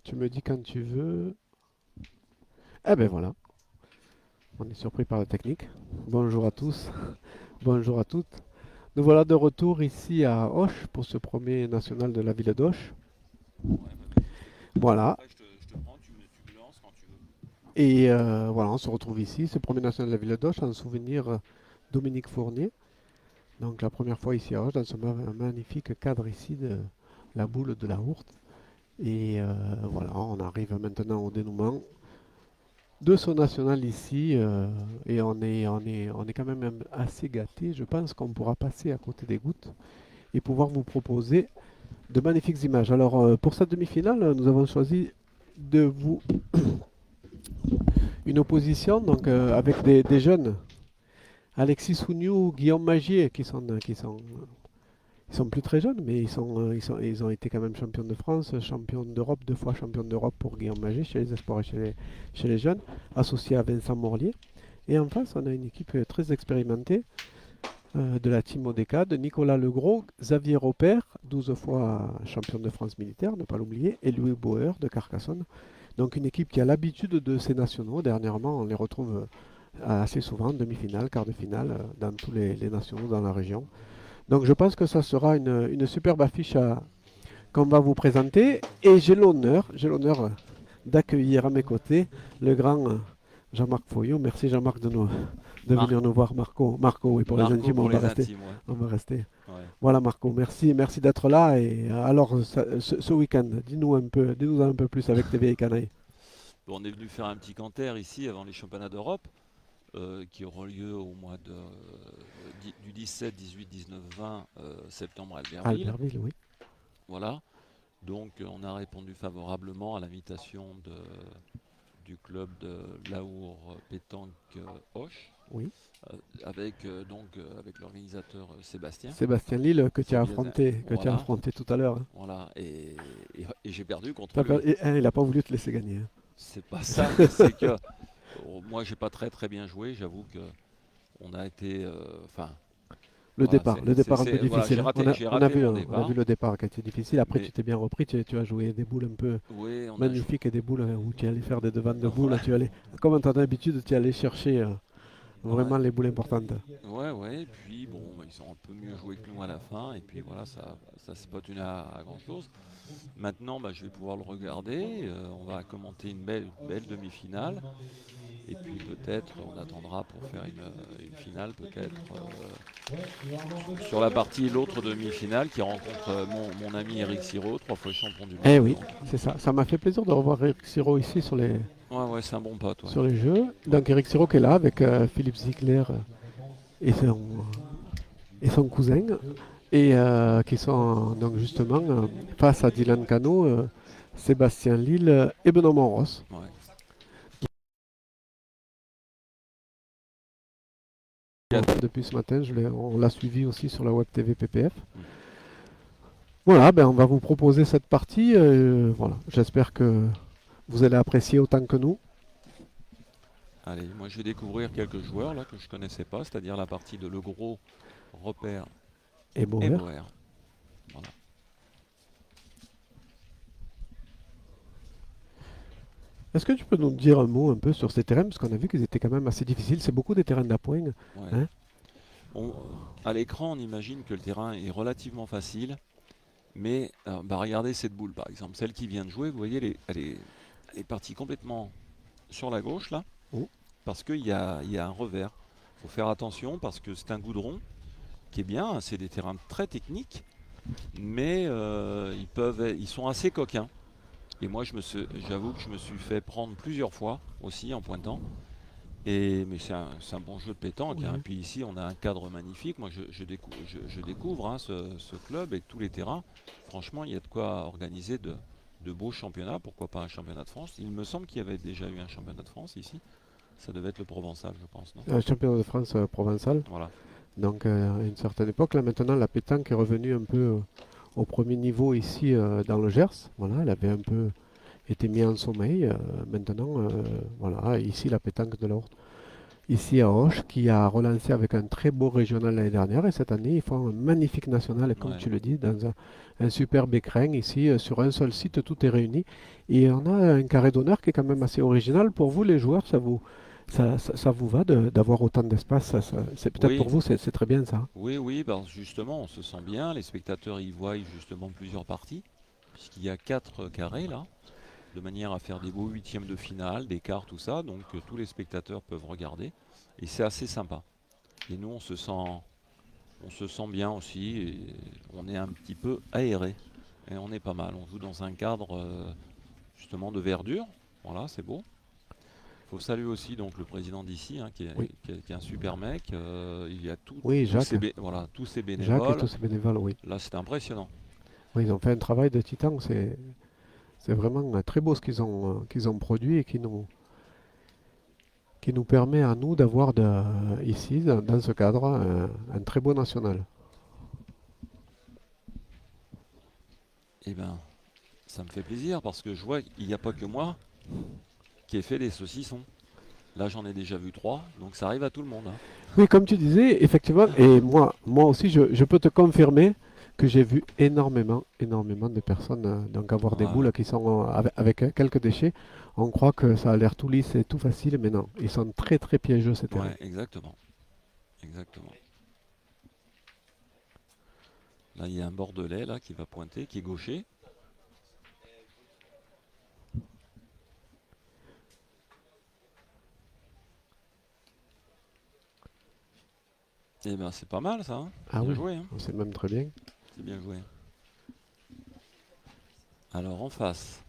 Tu me dis quand tu veux. Eh ben voilà, on est surpris par la technique. Bonjour à tous, bonjour à toutes. Nous voilà de retour ici à Auch pour ce premier national de la ville d'Auch. Ouais, bah vas-y, je t'écoute. Voilà, Après, je te prends, tu me lances quand tu veux. et voilà, on se retrouve ici, ce premier national de la ville d'Auch, en souvenir Dominique Fournier. Donc la première fois ici à Auch, dans ce magnifique cadre ici de la boule de la Hourte. Et voilà, on arrive maintenant au dénouement de son national ici et on est quand même assez gâté. Je pense qu'on pourra passer à côté des gouttes et pouvoir vous proposer de magnifiques images. Alors pour cette demi-finale, nous avons choisi de vous une opposition donc avec des jeunes, Alexis Souniou, Guillaume Magier, ils sont plus très jeunes, mais ils ont été quand même champions de France, champions d'Europe, 2 fois champions d'Europe pour Guillaume Magier chez les espoirs et chez les jeunes, associé à Vincent Morlier. Et en face, on a une équipe très expérimentée de la team Odeca, de Nicolas Legros, Xavier Robert, 12 fois champion de France militaire, ne pas l'oublier, et Louis Bauer de Carcassonne. Donc une équipe qui a l'habitude de ces nationaux. Dernièrement, on les retrouve assez souvent, demi-finale, quart de finale, dans tous les nationaux dans la région. Donc je pense que ça sera une superbe affiche qu'on va vous présenter. Et j'ai l'honneur d'accueillir à mes côtés le grand Jean-Marc Foyot. Merci Jean-Marc de venir nous Marco. voir. Marco, oui, pour les Marco intimes, pour on va les rester. intimes, ouais. On va rester. Ouais. Voilà Marco, merci d'être là. Et alors, ce week-end, dis-nous un peu plus avec tes vieilles canailles. Bon, on est venu faire un petit canter ici avant les championnats d'Europe qui auront lieu au mois du 17, 18, 19, 20 septembre à Albertville. Albertville, oui. Voilà. Donc on a répondu favorablement à l'invitation du club de Laour Pétanque Auch Oui. avec l'organisateur Sébastien. Sébastien Lille que tu as C'est bien, affronté, voilà, tout à l'heure, hein. voilà, et j'ai perdu contre lui. Il n'a pas voulu te laisser gagner, hein. C'est pas ça, mais c'est que moi j'ai pas très très bien joué. J'avoue que on a été, enfin, voilà, Le départ un peu voilà, difficile, hein. j'ai raté mon On a vu départ, le départ qui a été difficile. Après, tu mais t'es bien repris. Tu as joué des boules un peu oui, on a joué. magnifiques et des boules où tu allais faire des devants de boules. Ouais, Tu allais, comme tu as d'habitude, tu allais chercher ouais, vraiment les boules importantes. ouais. Et puis bon, bah, ils ont un peu mieux joué que nous à la fin, et puis voilà, ça s'est pas tenu à grand chose. Maintenant, bah, je vais pouvoir le regarder. On va commenter une belle demi-finale. Et puis peut-être on attendra pour faire une finale, peut-être sur la partie, l'autre demi-finale qui rencontre mon ami Eric Siro, 3 fois champion du Eh monde. oui, Donc, c'est ça. Ça m'a fait plaisir de revoir Eric Siro ici ouais, c'est un bon pote, ouais. sur les jeux. Ouais. Donc Eric Siro qui est là avec Philippe Ziegler et, et son cousin. Et qui sont donc justement face à Dylan Cano, Sébastien Lille et Benoît Monros. Ouais. Depuis ce matin, on l'a suivi aussi sur la web TV PPF. Mm. Voilà, ben on va vous proposer cette partie. Voilà, j'espère que vous allez apprécier autant que nous. Allez, moi je vais découvrir quelques joueurs là que je connaissais pas, c'est-à-dire la partie de Le Gros, Repère Et et Bauer. Boer. Voilà. Est-ce que tu peux nous dire un mot un peu sur ces terrains? Parce qu'on a vu qu'ils étaient quand même assez difficiles. C'est beaucoup des terrains d'appoint, Ouais. hein. On- à l'écran, on imagine que le terrain est relativement facile, mais bah, regardez cette boule par exemple, celle qui vient de jouer, vous voyez, elle est partie complètement sur la gauche là, Oh, parce qu'il y a un revers. Il faut faire attention parce que c'est un goudron qui est bien, hein, c'est des terrains très techniques, mais ils sont assez coquins. Et moi, j'avoue que je me suis fait prendre plusieurs fois aussi en pointant. Mais c'est un bon jeu de pétanque, hein. ouais. Puis ici, on a un cadre magnifique. Moi, je découvre, hein, ce club et tous les terrains. Franchement, il y a de quoi organiser de beaux championnats. Pourquoi pas un championnat de France? Il me semble qu'il y avait déjà eu un championnat de France ici. Ça devait être le Provençal, je pense, non? Un champion de France provençal. Voilà. Donc à une certaine époque, là maintenant, la pétanque est revenue un peu au premier niveau ici dans le Gers. Voilà, elle avait un peu été mise en sommeil. Maintenant, voilà, ici la pétanque de la Horte. ici à Auch, qui a relancé avec un très beau régional l'année dernière. Et cette année, ils font un magnifique national, comme Ouais. tu le dis, dans un superbe écrin. Ici, sur un seul site, tout est réuni. Et on a un carré d'honneur qui est quand même assez original. Pour vous, les joueurs, ça vous va d'avoir autant d'espace? C'est peut-être pour Oui, vous, c'est très bien ça. oui, oui, ben justement, on se sent bien. Les spectateurs y voient justement plusieurs parties, puisqu'il y a 4 carrés là, de manière à faire des beaux huitièmes de finale, des quarts, tout ça. Donc tous les spectateurs peuvent regarder. Et c'est assez sympa. Et nous, on se sent bien aussi. Et on est un petit peu aéré. Et on est pas mal. On joue dans un cadre justement de verdure. Voilà, c'est beau. Il faut saluer aussi donc le président d'ici, hein, Oui, qui est un super mec. Il y a oui, tous Jacques. voilà, tous ces Jacques et bénévoles. tous ces bénévoles, oui. Là, c'est impressionnant. Oui, ils ont fait un travail de titan. C'est vraiment très beau ce qu'ils ont produit et qui nous permet à nous d'avoir ici, dans ce cadre, un très beau national. Eh ben, ça me fait plaisir parce que je vois qu'il n'y a pas que moi qui ai fait des saucissons. Là, j'en ai déjà vu 3, donc ça arrive à tout le monde, hein. Oui, comme tu disais, effectivement, et moi aussi, je peux te confirmer que j'ai vu énormément de personnes donc avoir des Voilà. boules qui sont avec quelques déchets. On croit que ça a l'air tout lisse et tout facile, mais non, ils sont très piégeux ces terrains. Ouais, exactement. Exactement. Là, il y a un Bordelais là, qui va pointer, qui est gaucher. Eh ben, c'est pas mal ça, hein. Ah Bien oui, joué, hein. c'est même très bien. C'est bien joué. Alors, en face.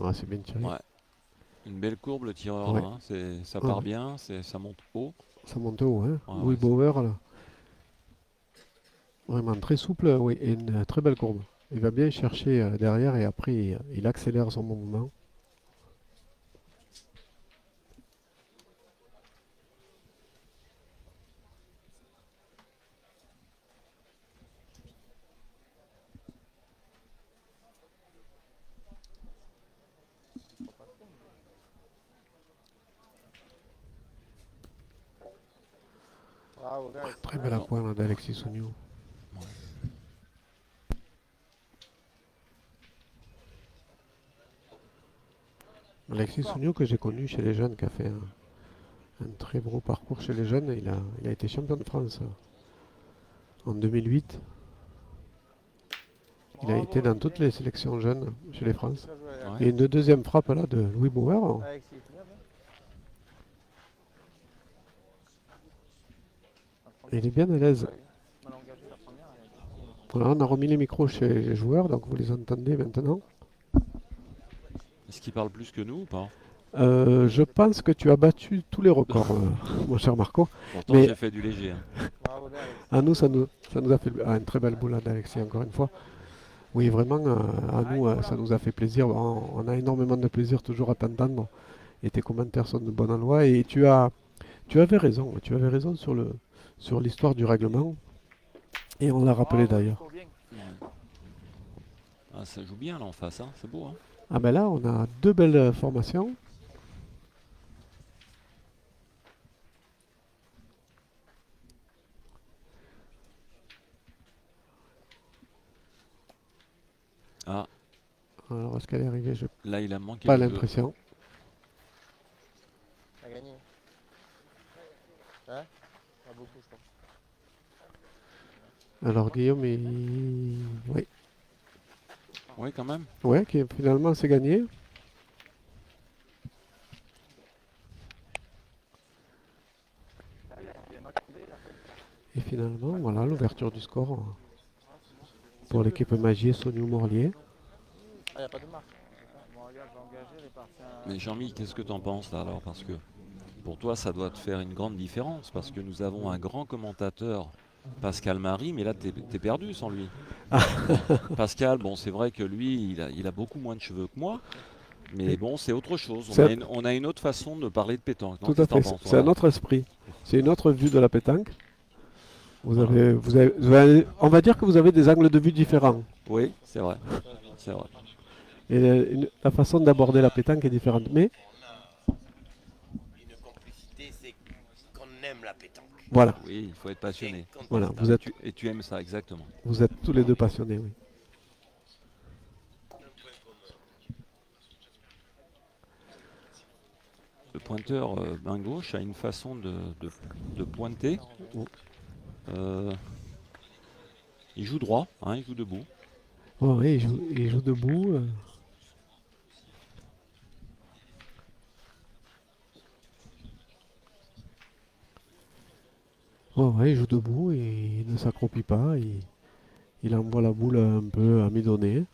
Ah, c'est bien tiré. Ouais, une belle courbe le tireur là, Ouais. hein. Ça Ah part ouais. bien, ça monte haut. Ça monte haut, hein. Ouais, Louis ouais, Bauer, là. Vraiment très souple, oui, et une très belle courbe. Il va bien chercher derrière et après il accélère son mouvement. Bravo, guys. Très bel bon, appoint là d'Alexis Souniou. ouais. Alexis Souniou que j'ai connu chez les jeunes, qui a fait un très gros parcours chez les jeunes. Il a été champion de France en 2008. Il a été Bravo, dans c'est toutes bien. les sélections jeunes chez les France. Bien joué, Ouais. Et une deuxième frappe là de Louis Bauer. Alexis. Bien, bien. Il est bien à l'aise. Mal engagé la première. Voilà, on a remis les micros chez les joueurs, donc vous les entendez maintenant. Est-ce qu'il parle plus que nous ou pas? Je pense que tu as battu tous les records, mon cher Marco. Pourtant, Mais j'ai fait du léger, hein. Bravo, Alexis. à nous, ça nous a fait une très belle boulade, Alexis, encore une fois. Oui, vraiment, à nous, ça nous a fait plaisir. On a énormément de plaisir toujours à t'entendre. Et tes commentaires sont de bonne loi. Et tu avais raison sur l'histoire du règlement. Et on l'a rappelé Bravo, d'ailleurs. Nico, bien. Ouais. Ah, ça joue bien là en face, hein. C'est beau, hein. Ah ben là, on a deux belles formations. Ah, Alors, est-ce qu'elle est arrivée? Je n'ai là, il a manqué pas de. l'impression. T'as gagné. Hein? Pas beaucoup, je pense. Alors, Guillaume, oui, Oui, quand même. ouais, finalement, c'est gagné. Et finalement, voilà l'ouverture du score pour l'équipe Magier Soniou Morlier. Ah, y a pas de marque. Bon, regarde, j'ai engagé, il est parti Mais Jean-Mi, qu'est-ce que t'en penses là alors? Parce que pour toi, ça doit te faire une grande différence parce que nous avons un grand commentateur, Pascal Marie, mais là, t'es perdu sans lui. Bon, Pascal, bon, c'est vrai que lui, il a beaucoup moins de cheveux que moi, mais bon, c'est autre chose. On a, C'est une, on a une autre façon de parler de pétanque, non? tout à Qu'est-ce que t'en fait, penses? c'est un Voilà. autre esprit. C'est une autre vue de la pétanque. On va dire que vous avez des angles de vue différents. Oui, c'est vrai. C'est vrai. Et la façon d'aborder la pétanque est différente. Mais Une complicité, c'est qu'on aime la pétanque. voilà, Oui, il faut être passionné. voilà, Et tu aimes ça, exactement. vous êtes tous les deux passionnés, oui. Le pointeur main gauche a une façon de pointer. Euh, il joue droit, hein, il joue debout. Oh, oui, il joue debout. Oh, ouais, il joue debout et il ne s'accroupit pas. Il envoie la boule un peu à mi-donner.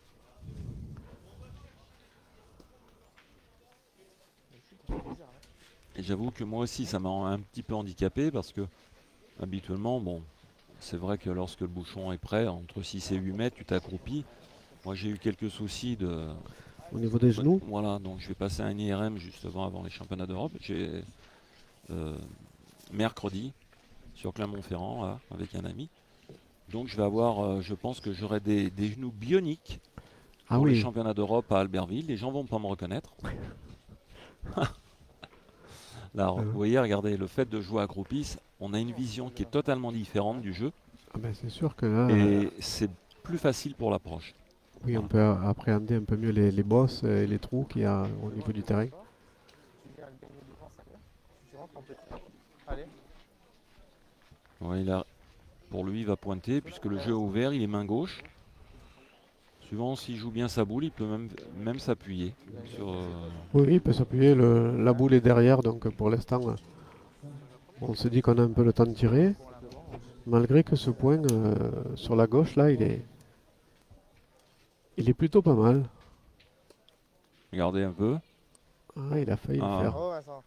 Et j'avoue que moi aussi, ça m'a un petit peu handicapé parce que habituellement, bon, c'est vrai que lorsque le bouchon est prêt, entre 6 et 8 mètres, tu t'accroupis. Moi, j'ai eu quelques soucis Au niveau des genoux, Voilà, donc je vais passer un IRM justement avant les championnats d'Europe. J'ai mercredi sur Clermont-Ferrand là, avec un ami. Donc je vais avoir, je pense que j'aurai des genoux bioniques ah pour les oui, championnats d'Europe à Albertville. Les gens vont pas me reconnaître. Là, vous voyez, regardez, le fait de jouer accroupi, on a une vision qui est totalement différente du jeu ah ben, c'est sûr que là, et c'est plus facile pour l'approche. oui, on peut appréhender un peu mieux les bosses et les trous qu'il y a au niveau du terrain. Tu rentres en petit. Allez. Ouais, pour lui, il va pointer puisque le jeu est ouvert, il est main gauche. Suivant s'il joue bien sa boule, il peut même s'appuyer sur. Oui, il peut s'appuyer. La boule est derrière, donc pour l'instant, on se dit qu'on a un peu le temps de tirer. Malgré que ce point sur la gauche, là, il est plutôt pas mal. Regardez un peu. Ah, il a failli le Ah. faire. Bravo Vincent.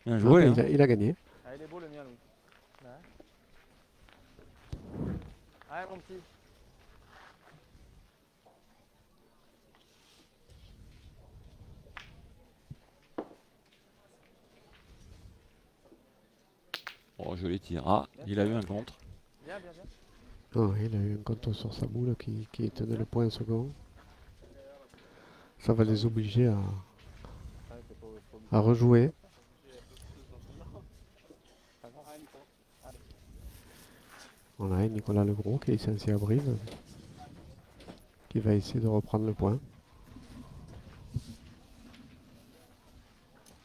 Bien Ah, joué. mais Hein. il a gagné. Ah, il est beau le mien, Louis. Ouais, mon petit. Oh, je les tire. Ah, il a eu un contre. Bien, bien, bien. Ah, il a eu un contre sur sa boule qui tenait le point second. Ça va les obliger à rejouer. Voilà, et Nicolas Legros qui est licencié à Brive, qui va essayer de reprendre le point.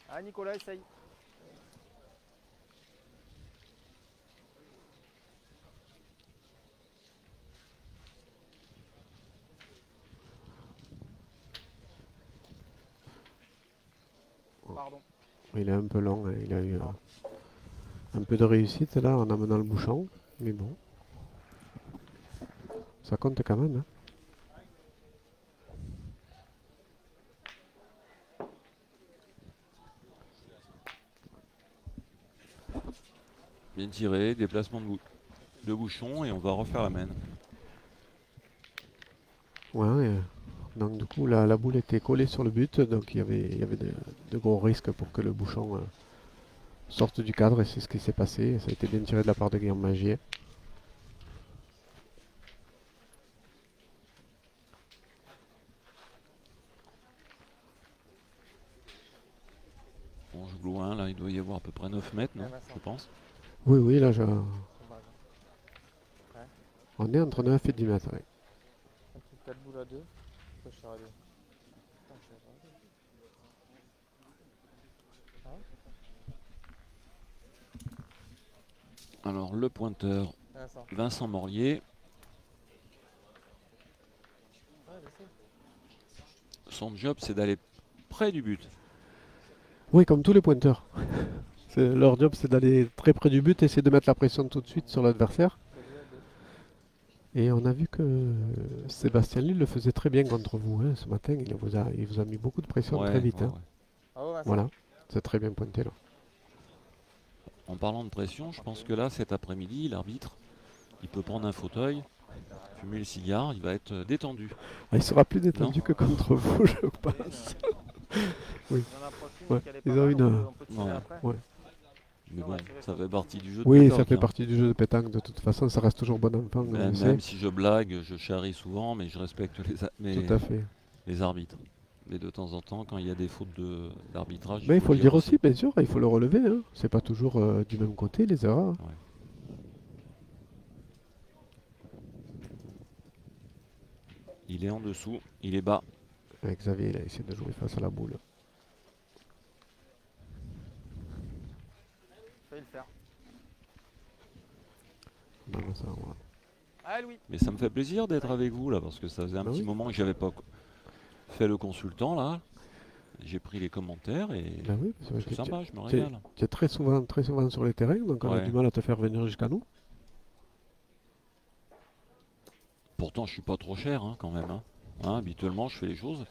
Ah, Nicolas, essaye. Pardon. Il est un peu long, hein. Il a eu un peu de réussite là en amenant le bouchon, mais bon, ça compte quand même. Hein. Bien tiré, déplacement de bouchon et on va refaire la main. Ouais, donc du coup la boule était collée sur le but, donc il y avait de gros risques pour que le bouchon sorte du cadre et c'est ce qui s'est passé. Ça a été bien tiré de la part de Guillaume Magier. On joue loin, là il doit y avoir à peu près 9 mètres, non, Ouais, Vincent. je pense. Oui, là Dommage. on est entre 9 et 10 mètres. Ouais. Un petit 4 boules à 2. Pourquoi je suis arrivé? Alors le pointeur Vincent. Vincent Morlier, Ouais, essaye. son job c'est d'aller près du but. Oui, comme tous les pointeurs. Leur job c'est d'aller très près du but, essayer de mettre la pression tout de suite sur l'adversaire. Et on a vu que Sébastien Lille le faisait très bien contre vous hein, ce matin. Il vous a mis beaucoup de pression Ouais, très vite. ouais, Hein. ouais. Bravo Vincent. Voilà, c'est très bien pointé là. En parlant de pression, je pense que là cet après-midi, l'arbitre, il peut prendre un fauteuil, fumer le cigare, il va être détendu. Ah, il sera plus détendu que contre vous, je pense. Il en approche une Ouais, qui allait ils pas ont mal, une, on peut tirer ouais. après. Ouais. Mais bon, ça fait partie du jeu de Oui, pétanque, ça fait hein. partie du jeu de pétanque. De toute façon, ça reste toujours bon enfant. On le sait. Même si je blague, je charrie souvent, mais je respecte Tout à fait. les arbitres. Mais de temps en temps, quand il y a des fautes d'arbitrage, Mais il faut le dire aussi, bien sûr. Il faut le relever. Hein. C'est pas toujours du même côté, les erreurs. Hein. Ouais. Il est en dessous, il est bas. Avec Xavier, il a essayé de jouer face à la boule. Fais le faire. Non, mais ça, voilà. Allez, Louis. Mais ça me fait plaisir d'être avec vous là, parce que ça faisait un Bah petit oui. moment que j'avais pas fait le consultant là. J'ai pris les commentaires et Ben oui, parce que c'est sympa, je me tu es- régale. tu es très souvent sur les terrains, donc on a Ouais. du mal à te faire venir jusqu'à nous. Pourtant, je suis pas trop cher hein, quand même. Hein, habituellement, je fais les choses.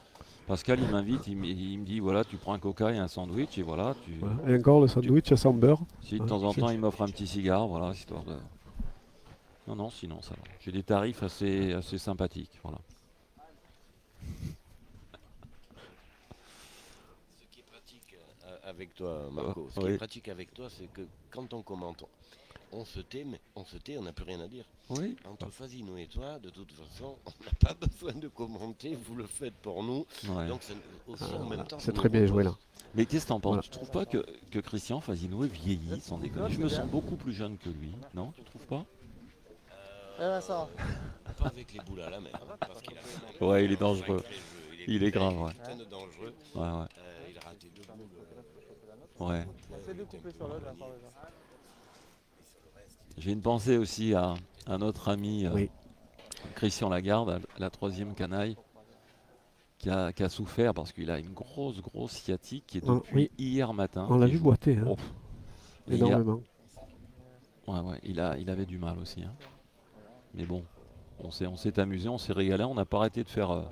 Pascal, il m'invite, il me dit voilà, tu prends un coca et un sandwich et voilà. Voilà. Et encore le sandwich sans beurre. Si de Ouais. temps en temps, il m'offre un petit cigare, voilà, histoire de. Non, non, sinon ça va. J'ai des tarifs assez sympathiques, voilà. Ce qui est pratique avec toi, Marco, ce qui oui. est pratique avec toi, c'est que quand on commente, on se tait, mais on n'a plus rien à dire. Oui. Entre Fazino et toi, de toute façon, on n'a pas besoin de commenter, vous le faites pour nous. Ouais. Donc c'est aussi en même temps. C'est ça très nous bien repose. joué là. Mais qu'est-ce que t'en penses Voilà. Tu trouves pas que Christian Fazino est vieilli, sans déconner? Je me sens beaucoup plus jeune que lui, non? Tu trouves pas? Eh ben, ça Pas avec les boules à la mer, hein, parce qu'il a vraiment- Ouais, il est dangereux. avec les jeux, Il est grave, il ouais. putain de dangereux. Ouais, ouais. Il a raté 2 boules. Ouais. Essaie de couper sur l'autre, j'attends déjà. J'ai une pensée aussi à notre ami Oui. Christian Lagarde, à la troisième canaille, qui a souffert parce qu'il a une grosse sciatique qui est Ah, depuis oui. hier matin. On l'a qui vu joue- boiter, hein, Oh. Et il a- énormément. ouais, il avait du mal aussi. Hein. Mais bon, on s'est amusé, on s'est régalé, on n'a pas arrêté de faire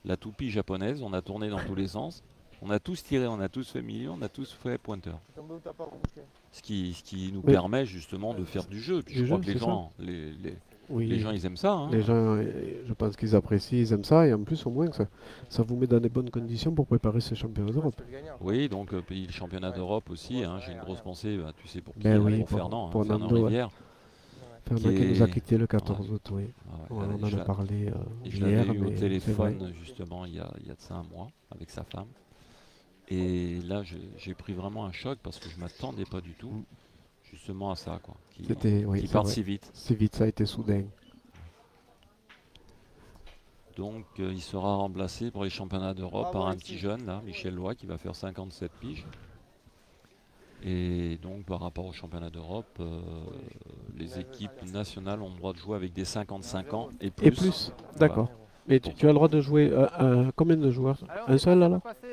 la toupie japonaise, on a tourné dans tous les sens. On a tous tiré, on a tous fait milieu, on a tous fait pointeur. C'est tombé où t'as pas remonté. Ce qui nous Mais- permet justement de faire du jeu. Puis je Du crois jeu, que les c'est gens, Oui. les gens, ils aiment ça. Hein. Les gens, je pense qu'ils apprécient, ils aiment ça, et en plus, au moins, ça vous met dans des bonnes conditions pour préparer ces championnats d'Europe. C'est le gagnant. Oui, donc pays le championnat d'Europe aussi. Hein, j'ai une grosse pensée, bah, tu sais pour qui, Ben hein, oui, pour Fernand, pour Fernand Nando, ouais. Rivière. Fernand Qui qui nous a est- quittés le 14 août, oui. Ah ouais, On en je a l'a- parlé et je hier, l'avais eu au mais c'est vrai. téléphone justement il y a de ça un mois avec sa femme. Et là, j'ai pris vraiment un choc parce que je m'attendais pas du tout justement à ça, quoi. C'était, oui, Qui c'est parte vrai. si vite. C'est vite, ça a été soudain. Donc il sera remplacé pour les championnats d'Europe Bravo, par un Alexis. petit jeune là, Michel Loy, qui va faire 57 piges. Et donc par rapport aux championnats d'Europe, les équipes nationales ont le droit de jouer avec des 55 ans et plus. Et plus, d'accord. Mais tu as le droit de jouer combien de joueurs? Allez, on Un est seul passé, alors? on va passer,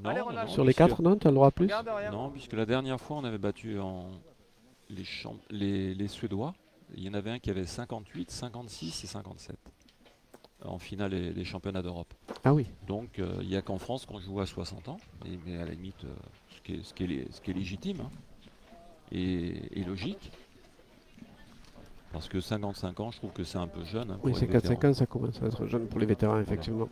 Non, allez, non, Ronald. non, Sur les puisque- 4, non? Tu as le droit à plus? Regarde derrière. Non, puisque la dernière fois on avait battu les Suédois. Il y en avait un qui avait 58, 56 et 57 en finale des championnats d'Europe. Ah oui. Donc il n'y a qu'en France qu'on joue à 60 ans, mais à la limite, ce qui est légitime hein, et logique. Parce que 55 ans, je trouve que c'est un peu jeune. Hein, pour Oui, les c'est vétérans. 4-5 ans, ça commence à être jeune pour les vétérans, effectivement.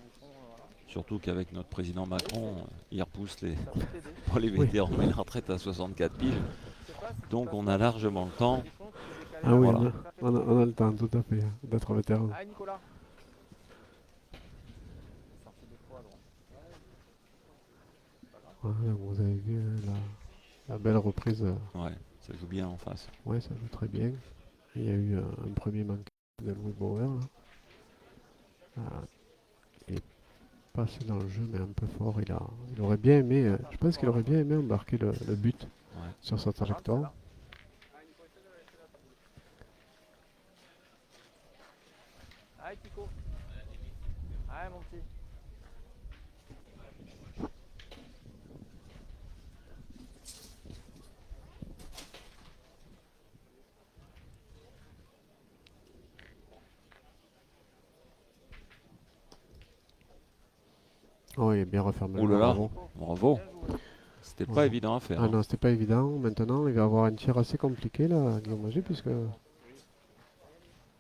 Surtout qu'avec notre président Macron, il repousse Ça peut t'aider. pour les Oui. vétérans mais la retraite à 64 piges. Je sais pas si tu Donc passes on par a largement le temps. le fond, tu peux décaler. Ah oui, Voilà. on a le temps, tout à fait, hein, d'être vétéran. Allez, Nicolas. Sorti deux fois à droite. Voilà, vous avez vu la belle reprise. Ouais, ça joue bien en face. Ouais, ça joue très bien. Il y a eu un premier manque de Louis Bauer. Là. Il est passé dans le jeu, mais un peu fort. Il aurait bien aimé, je pense qu'il aurait bien aimé embarquer le but Ouais. sur sa trajectoire. Allez, Kiko. Allez, mon petit. Oh, il est bien refermé. Ouh là là. Bravo. Bravo. Bien joué. C'était pas Ouais. évident à faire. Ah hein. non, c'était pas évident. Maintenant, il va avoir un tir assez compliqué là, Guillaume Magie, puisque La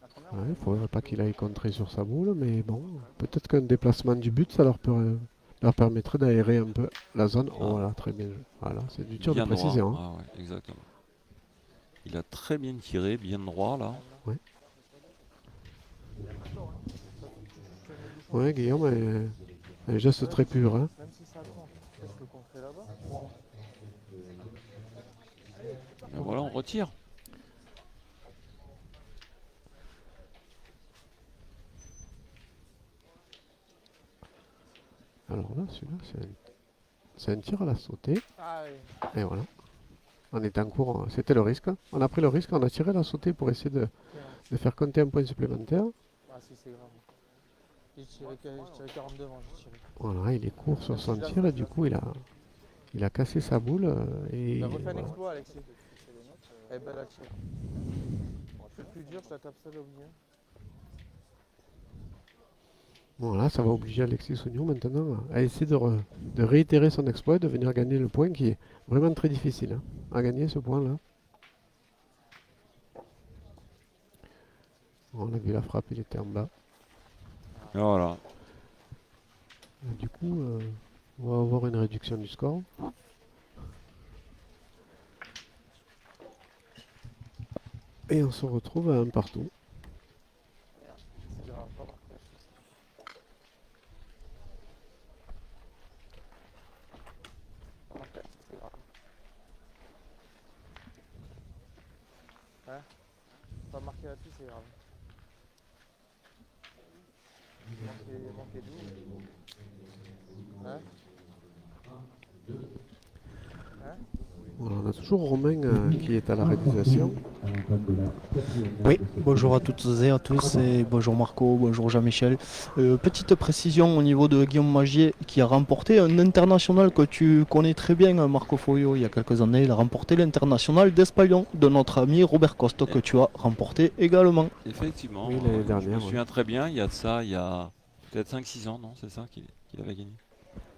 première, il ne faudrait pas qu'il aille contrer sur sa boule, mais bon, peut-être qu'un déplacement du but, ça leur permettrait d'aérer un peu la zone. Oh Ah. là, très bien joué. Voilà, c'est du tir Bien de précision. droit. Hein. Ah ouais, exactement. Il a très bien tiré, bien droit là. Ouais. Tu fais le bouchon, Ouais, Guillaume a un geste très pur. Hein. même si ça compte, qu'est-ce que qu'on fait là-bas? Ben voilà, on retire. Alors là, celui-là, c'est un tir à la sautée. Ah oui. Et voilà. On était en cours, c'était le risque. On a pris le risque, on a tiré la sautée pour essayer de faire compter un point supplémentaire. Ah si, c'est grave. J'ai tiré 40 devant, j'ai tiré. Voilà, il est court sur son tir et du coup il a cassé sa boule. Et Il a refait un voilà. exploit, Alexis. Eh ben là, tire. Le plus dur, c'est la tape seule au milieu. Voilà, ça va obliger Alexis Souniou maintenant à essayer de réitérer son exploit et de venir gagner le point qui est vraiment très difficile hein, à gagner ce point-là. On a vu la frappe, il était en bas. Et voilà. Et du coup, on va avoir une réduction du score. Et on se retrouve à un partout. C'est grave, pas marqué. Pas marqué, c'est grave. Hein? Pas marqué là-dessus, c'est grave. Il manquait d'où? Hein? Hein? Voilà, on a toujours Romain qui est à la réalisation. Oui, bonjour à toutes et à tous et bonjour Marco, bonjour Jean-Michel. Petite précision au niveau de Guillaume Magier qui a remporté un international que tu connais très bien, Marco Foglio, il y a quelques années. Il a remporté l'international d'Espalion de notre ami Robert Coste que tu as remporté également. Effectivement, Oui, l'année je dernière, me ouais. souviens très bien, il y a de ça, il y a peut-être 5-6 ans, non? C'est ça qu'il avait gagné.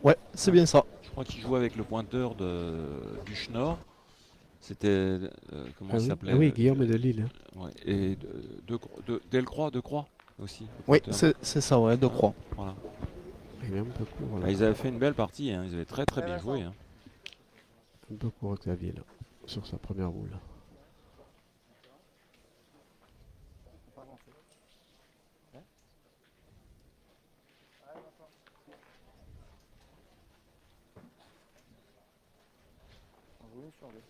Ouais, c'est bien ça. Je crois qu'il jouait avec le pointeur du Schnorr. C'était, comment Ah il oui, s'appelait ah oui, Guillaume est de Lille. Hein. ouais, et Delcroix, de Croix aussi. le Oui, pointeur. c'est ça, ouais, de croix. Voilà. Il est un peu court, Ah, là. ils avaient fait une belle partie, hein, ils avaient très très Eh, bien Vincent. joué. Hein. Un peu court Xavier, là, sur sa première boule. Pas avancé. Hein? On joue une sur deux.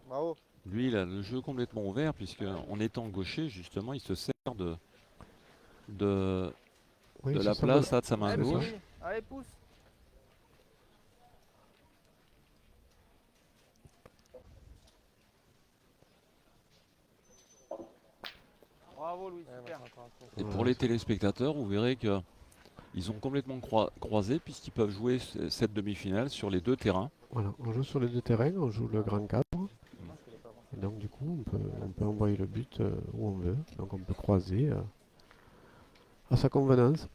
Bravo. Lui, il a le jeu complètement ouvert, puisque en étant gaucher, justement, il se sert de Oui, la c'est ça, place là, de sa main Allez, gauche. Billy, allez, pousse. Bravo, Louis, super. Et Voilà. pour les téléspectateurs, vous verrez que ils ont complètement croisé, puisqu'ils peuvent jouer cette demi-finale sur les deux terrains. Voilà, on joue sur les deux terrains, on joue le grand cadre. Et donc du coup, on peut envoyer le but où on veut. Donc on peut croiser à sa convenance.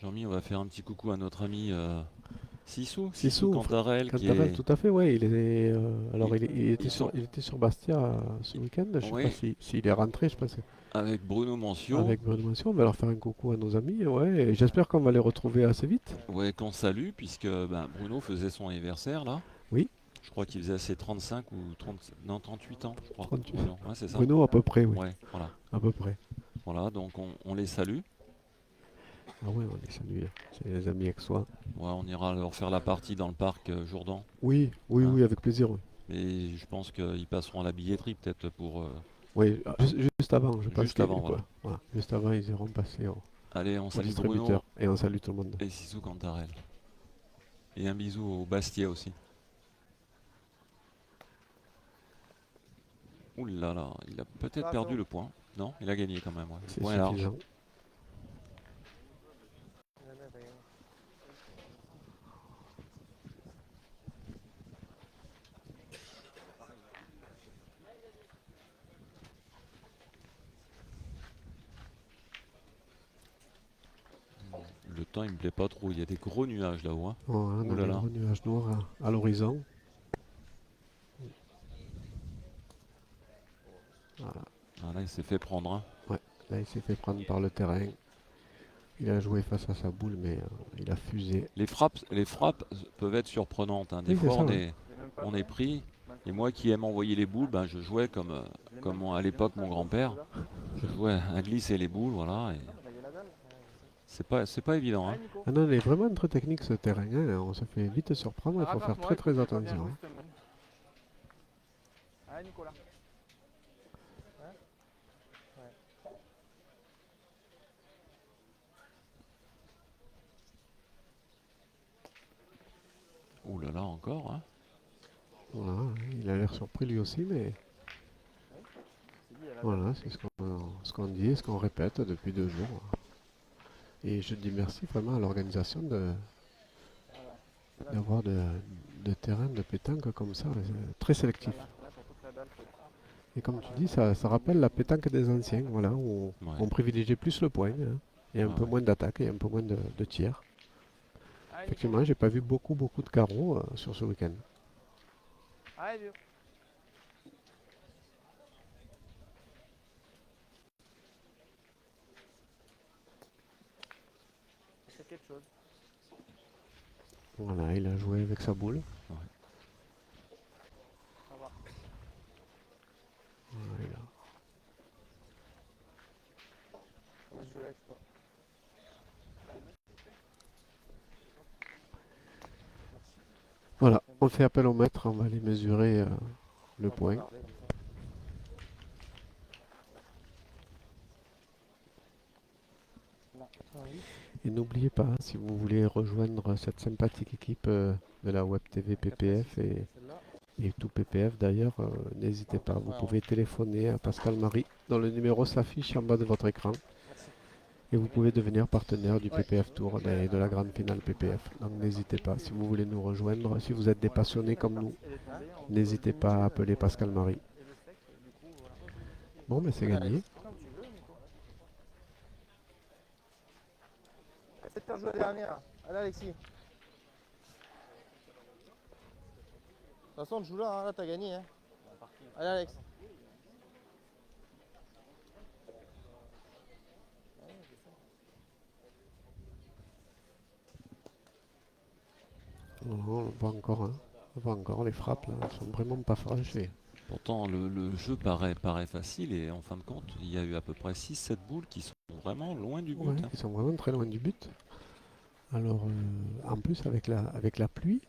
Jean-Mi, on va faire un petit coucou à notre ami Sissou Sissou, Cantarel, qui Cantarel, est... tout à fait, ouais. Alors ils sont- il était sur Bastia ce week-end. Je sais Oui. pas s'il est rentré, je pense. avec Bruno Mancio, Avec Bruno Mention, on va leur faire un coucou à nos amis, ouais. Et j'espère qu'on va les retrouver assez vite. ouais, qu'on salue, puisque Bruno faisait son anniversaire là. Oui. Je crois qu'il faisait ses 35 ou 30, non, 38 ans, je crois. 38. Bruno. Ouais, c'est ça. Bruno, à peu près, oui. Ouais, voilà. À peu près. Voilà, donc on les salue. Ah ouais, on les salue. C'est les amis aixois. Ouais, on ira leur faire la partie dans le parc Jourdan. Oui, oui, Hein. oui, avec plaisir. Oui, Et je pense qu'ils passeront à la billetterie peut-être pour... oui juste avant, je pense. Juste avant, quoi. Voilà. Juste avant, ils iront passer au Allez, on salue Bruno distributeur. Et on salue tout le monde. et Sissou Cantarel. Et un bisou au Bastia aussi. Ouh là là, il a peut-être perdu le point. Non, il a gagné quand même. Ouais. C'est Point large. suffisant. temps, il me plaît pas trop. Il y a des gros nuages là-haut, hein. Oh, hein, on Ouh a là des là. gros nuages noirs à l'horizon. Voilà. Ah, là, il s'est fait prendre, hein. Ouais. Là, il s'est fait prendre par le terrain. Il a joué face à sa boule, mais il a fusé. Les frappes peuvent être surprenantes, hein. Des Oui, c'est fois, ça, on ouais. est, on est pris. Et moi qui aime envoyer les boules, ben, je jouais comme à l'époque mon grand-père. Je jouais à glisser les boules, voilà. Et c'est pas évident, hein. Ah non, il est vraiment très technique ce terrain, hein. On se fait vite surprendre, il faut faire très très attention, hein. Allez, Nicolas. Ouh là là, encore, hein. Voilà, il a l'air surpris lui aussi, mais voilà, c'est ce qu'on dit, ce qu'on répète depuis 2 jours. Et je dis merci vraiment à l'organisation d'avoir de terrains de pétanque comme ça, très sélectif. Et comme tu dis, ça rappelle la pétanque des anciens, voilà, où Ouais. on privilégiait plus le point, hein. Il y a un Ouais, peu ouais. moins d'attaque et un peu moins de tirs. Effectivement, j'ai pas vu beaucoup de carreaux sur ce week-end. Allez, vieux. C'est quelque chose. Voilà, il a joué avec sa boule. Ça va. Voilà. Je laisse pas. Voilà, on fait appel au maître, on va aller mesurer le point. Et n'oubliez pas, si vous voulez rejoindre cette sympathique équipe de la Web TV PPF et tout PPF d'ailleurs, n'hésitez pas, vous pouvez téléphoner à Pascal Marie dont le numéro s'affiche en bas de votre écran. Et vous pouvez devenir partenaire du PPF Tour et de la grande finale PPF. Donc n'hésitez pas, si vous voulez nous rejoindre, si vous êtes des passionnés comme nous, n'hésitez pas à appeler Pascal Marie. Bon, mais c'est gagné. Essaie de faire jouer la dernière. Allez, Alexis. De toute façon, tu joues là, hein. Là, t'as gagné. Hein. Allez, Alex. On voit encore, hein. On voit encore les frappes là, elles sont vraiment pas franchées. Pourtant, le jeu paraît facile et en fin de compte, il y a eu à peu près 6-7 boules qui sont vraiment loin du but, Ouais, hein. ils sont vraiment très loin du but. Alors, en plus, avec la pluie,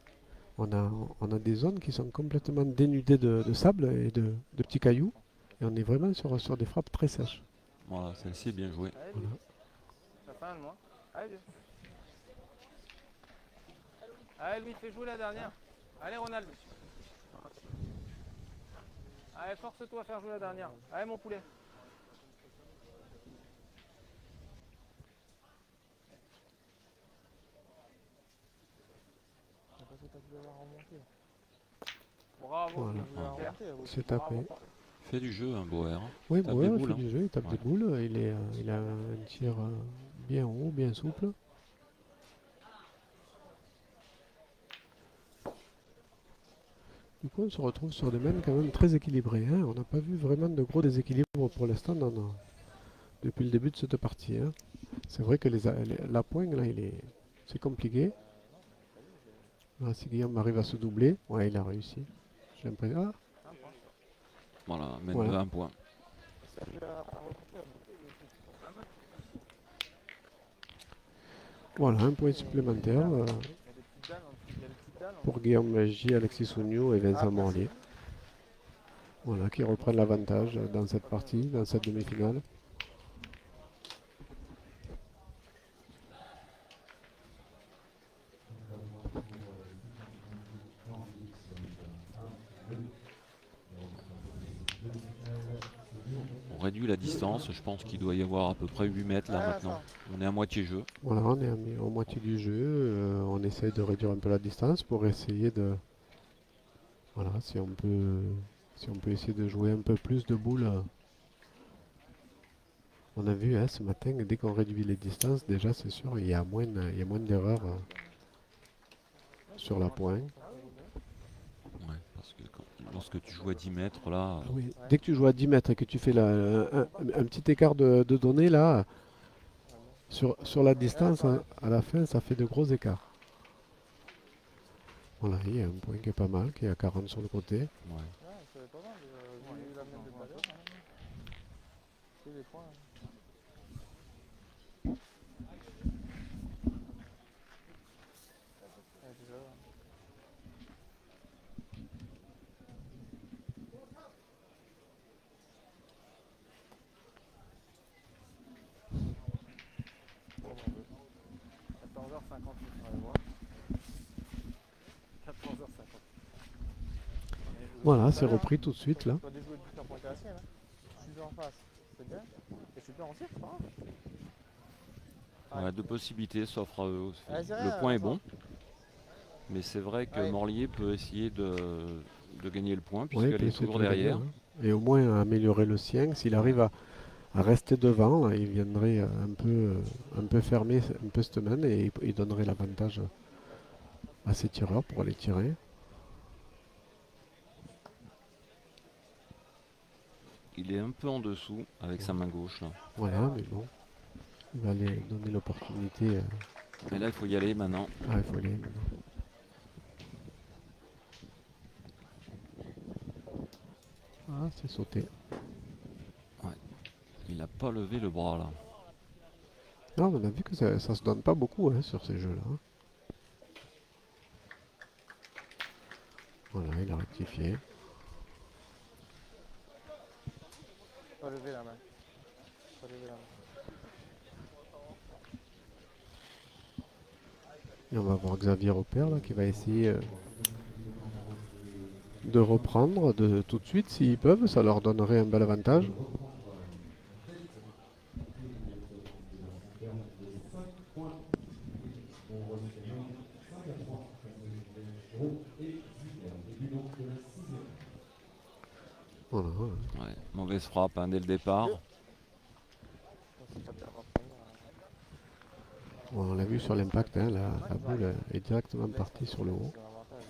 on a des zones qui sont complètement dénudées de sable et de petits cailloux. Et on est vraiment sur des frappes très sèches. Voilà, celle-ci est bien jouée. Allez, Voilà. ça fait un de moi. Allez, vieux. Allez, lui, fais jouer la dernière. Allez, Ronald. Allez, force-toi à faire jouer la dernière. Allez, mon poulet. Bravo. Voilà. tu voulais la remonter, C'est tapé. Fait du jeu, un Boer, hein. Oui, Tape ouais, des il boules, fait hein. du jeu, il tape Ouais. des boules. Il a un tir bien haut, bien souple. Du coup, on se retrouve sur des mains quand même très équilibrées, hein. On n'a pas vu vraiment de gros déséquilibres pour l'instant depuis le début de cette partie, hein. C'est vrai que la poigne, là, c'est compliqué. Là, si Guillaume arrive à se doubler, ouais, il a réussi. J'ai l'impression. Ah, Voilà, mène Voilà. de 1 point. voilà, un point supplémentaire pour Guillaume Magie, Alexis Sougnou et Vincent Morlier. Voilà, qui reprennent l'avantage dans cette partie, dans cette demi-finale. On réduit la distance, je pense qu'il doit y avoir à peu près 8 mètres là maintenant. On est à moitié jeu. Voilà, on est en moitié du jeu. On essaye de réduire un peu la distance pour essayer de. Voilà, si on peut essayer de jouer un peu plus de boules. On a vu hein, ce matin, dès qu'on réduit les distances, déjà c'est sûr, il y a moins d'erreurs sur la pointe. Ouais, parce que lorsque tu joues à 10 mètres, là, Ah oui. Dès que tu joues à 10 mètres et que tu fais un petit écart de données, là, sur la distance, hein, à la fin, ça fait de gros écarts. Voilà, il y a un point qui est pas mal, qui est à 40 sur le côté. ouais. Ouais, c'est pas mal. J'ai eu la mienne de tout à l'heure. C'est les points. Ouais, déjà, comme on veut. 14h58, on va voir. 14h50. Voilà, c'est repris tout de suite là. Tu vas déjouer le buteur pour intéresser, là. Je suis en face, c'est bien. Et tu peux en tir, c'est pas grave. Ouais, deux possibilités s'offrent à eux. Ah, c'est Le rien, point est attends. bon, mais c'est vrai que Ouais. Morlier peut essayer de gagner le point Oui, puisqu'elle puis est c'est toujours de le derrière. gagner, hein. Et au moins à améliorer le sien. S'il arrive à rester devant, là, il viendrait un peu fermer un peu cette main et il donnerait l'avantage à ses tireurs pour aller tirer. Il est un peu en dessous avec sa main gauche. Là. Voilà, mais bon, il va aller donner l'opportunité. Mais là, il faut y aller maintenant. Ah, il faut aller maintenant. Ah, c'est sauté. Il n'a pas levé le bras là. Non, on a vu que ça se donne pas beaucoup hein, sur ces jeux-là, hein. Voilà, il a rectifié. Faut lever la main. Faut lever la main. Et on va voir Xavier Opère là, qui va essayer de reprendre tout de suite s'ils peuvent. Ça leur donnerait un bel avantage. Voilà, voilà. Ouais, mauvaise frappe hein, dès le départ. Donc, si ça perd pas, Bon, on l'a vu sur l'impact, hein, la boule est directement partie sur le haut. c'est un avantage.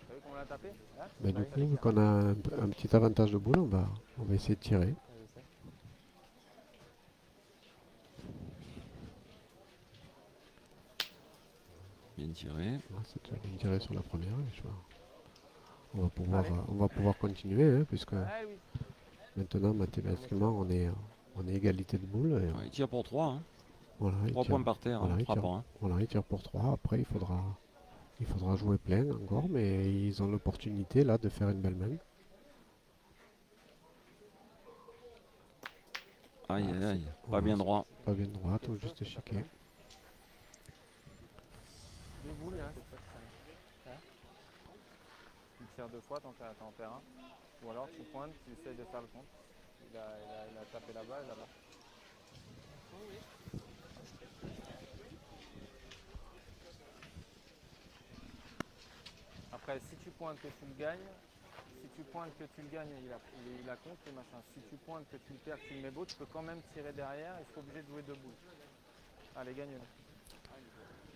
T'as vu comment on l'a tapé hein? Mais du coup, vu qu'on a un petit avantage de boule, on va essayer de tirer. Ouais, je sais. Bien tiré. Voilà, c'est déjà bien tiré sur la première. On va pouvoir continuer, hein, puisque Ah oui. maintenant, mathématiquement, on est égalité de boules. Et, Ouais, il tire pour 3. Hein. voilà, 3 points par terre, voilà, hein, il tire, frappant. Hein. voilà, il tire pour 3. Après, il faudra jouer plein encore, mais ils ont l'opportunité là de faire une belle main. Aïe aïe aïe, pas Voilà, bien droit. Pas bien droit, tout juste chiqué. Deux boules, hein, c'est ça. Hein? Tu tires deux fois, t'en perds un. Ou alors tu pointes, tu essayes de faire le compte. Il a tapé là-bas et là-bas. Après, si tu pointes que tu le gagnes, il a compte et machin. Si tu pointes que tu le perds, que tu le mets beau, tu peux quand même tirer derrière et tu es obligé de jouer deux boules. Allez, gagne-le.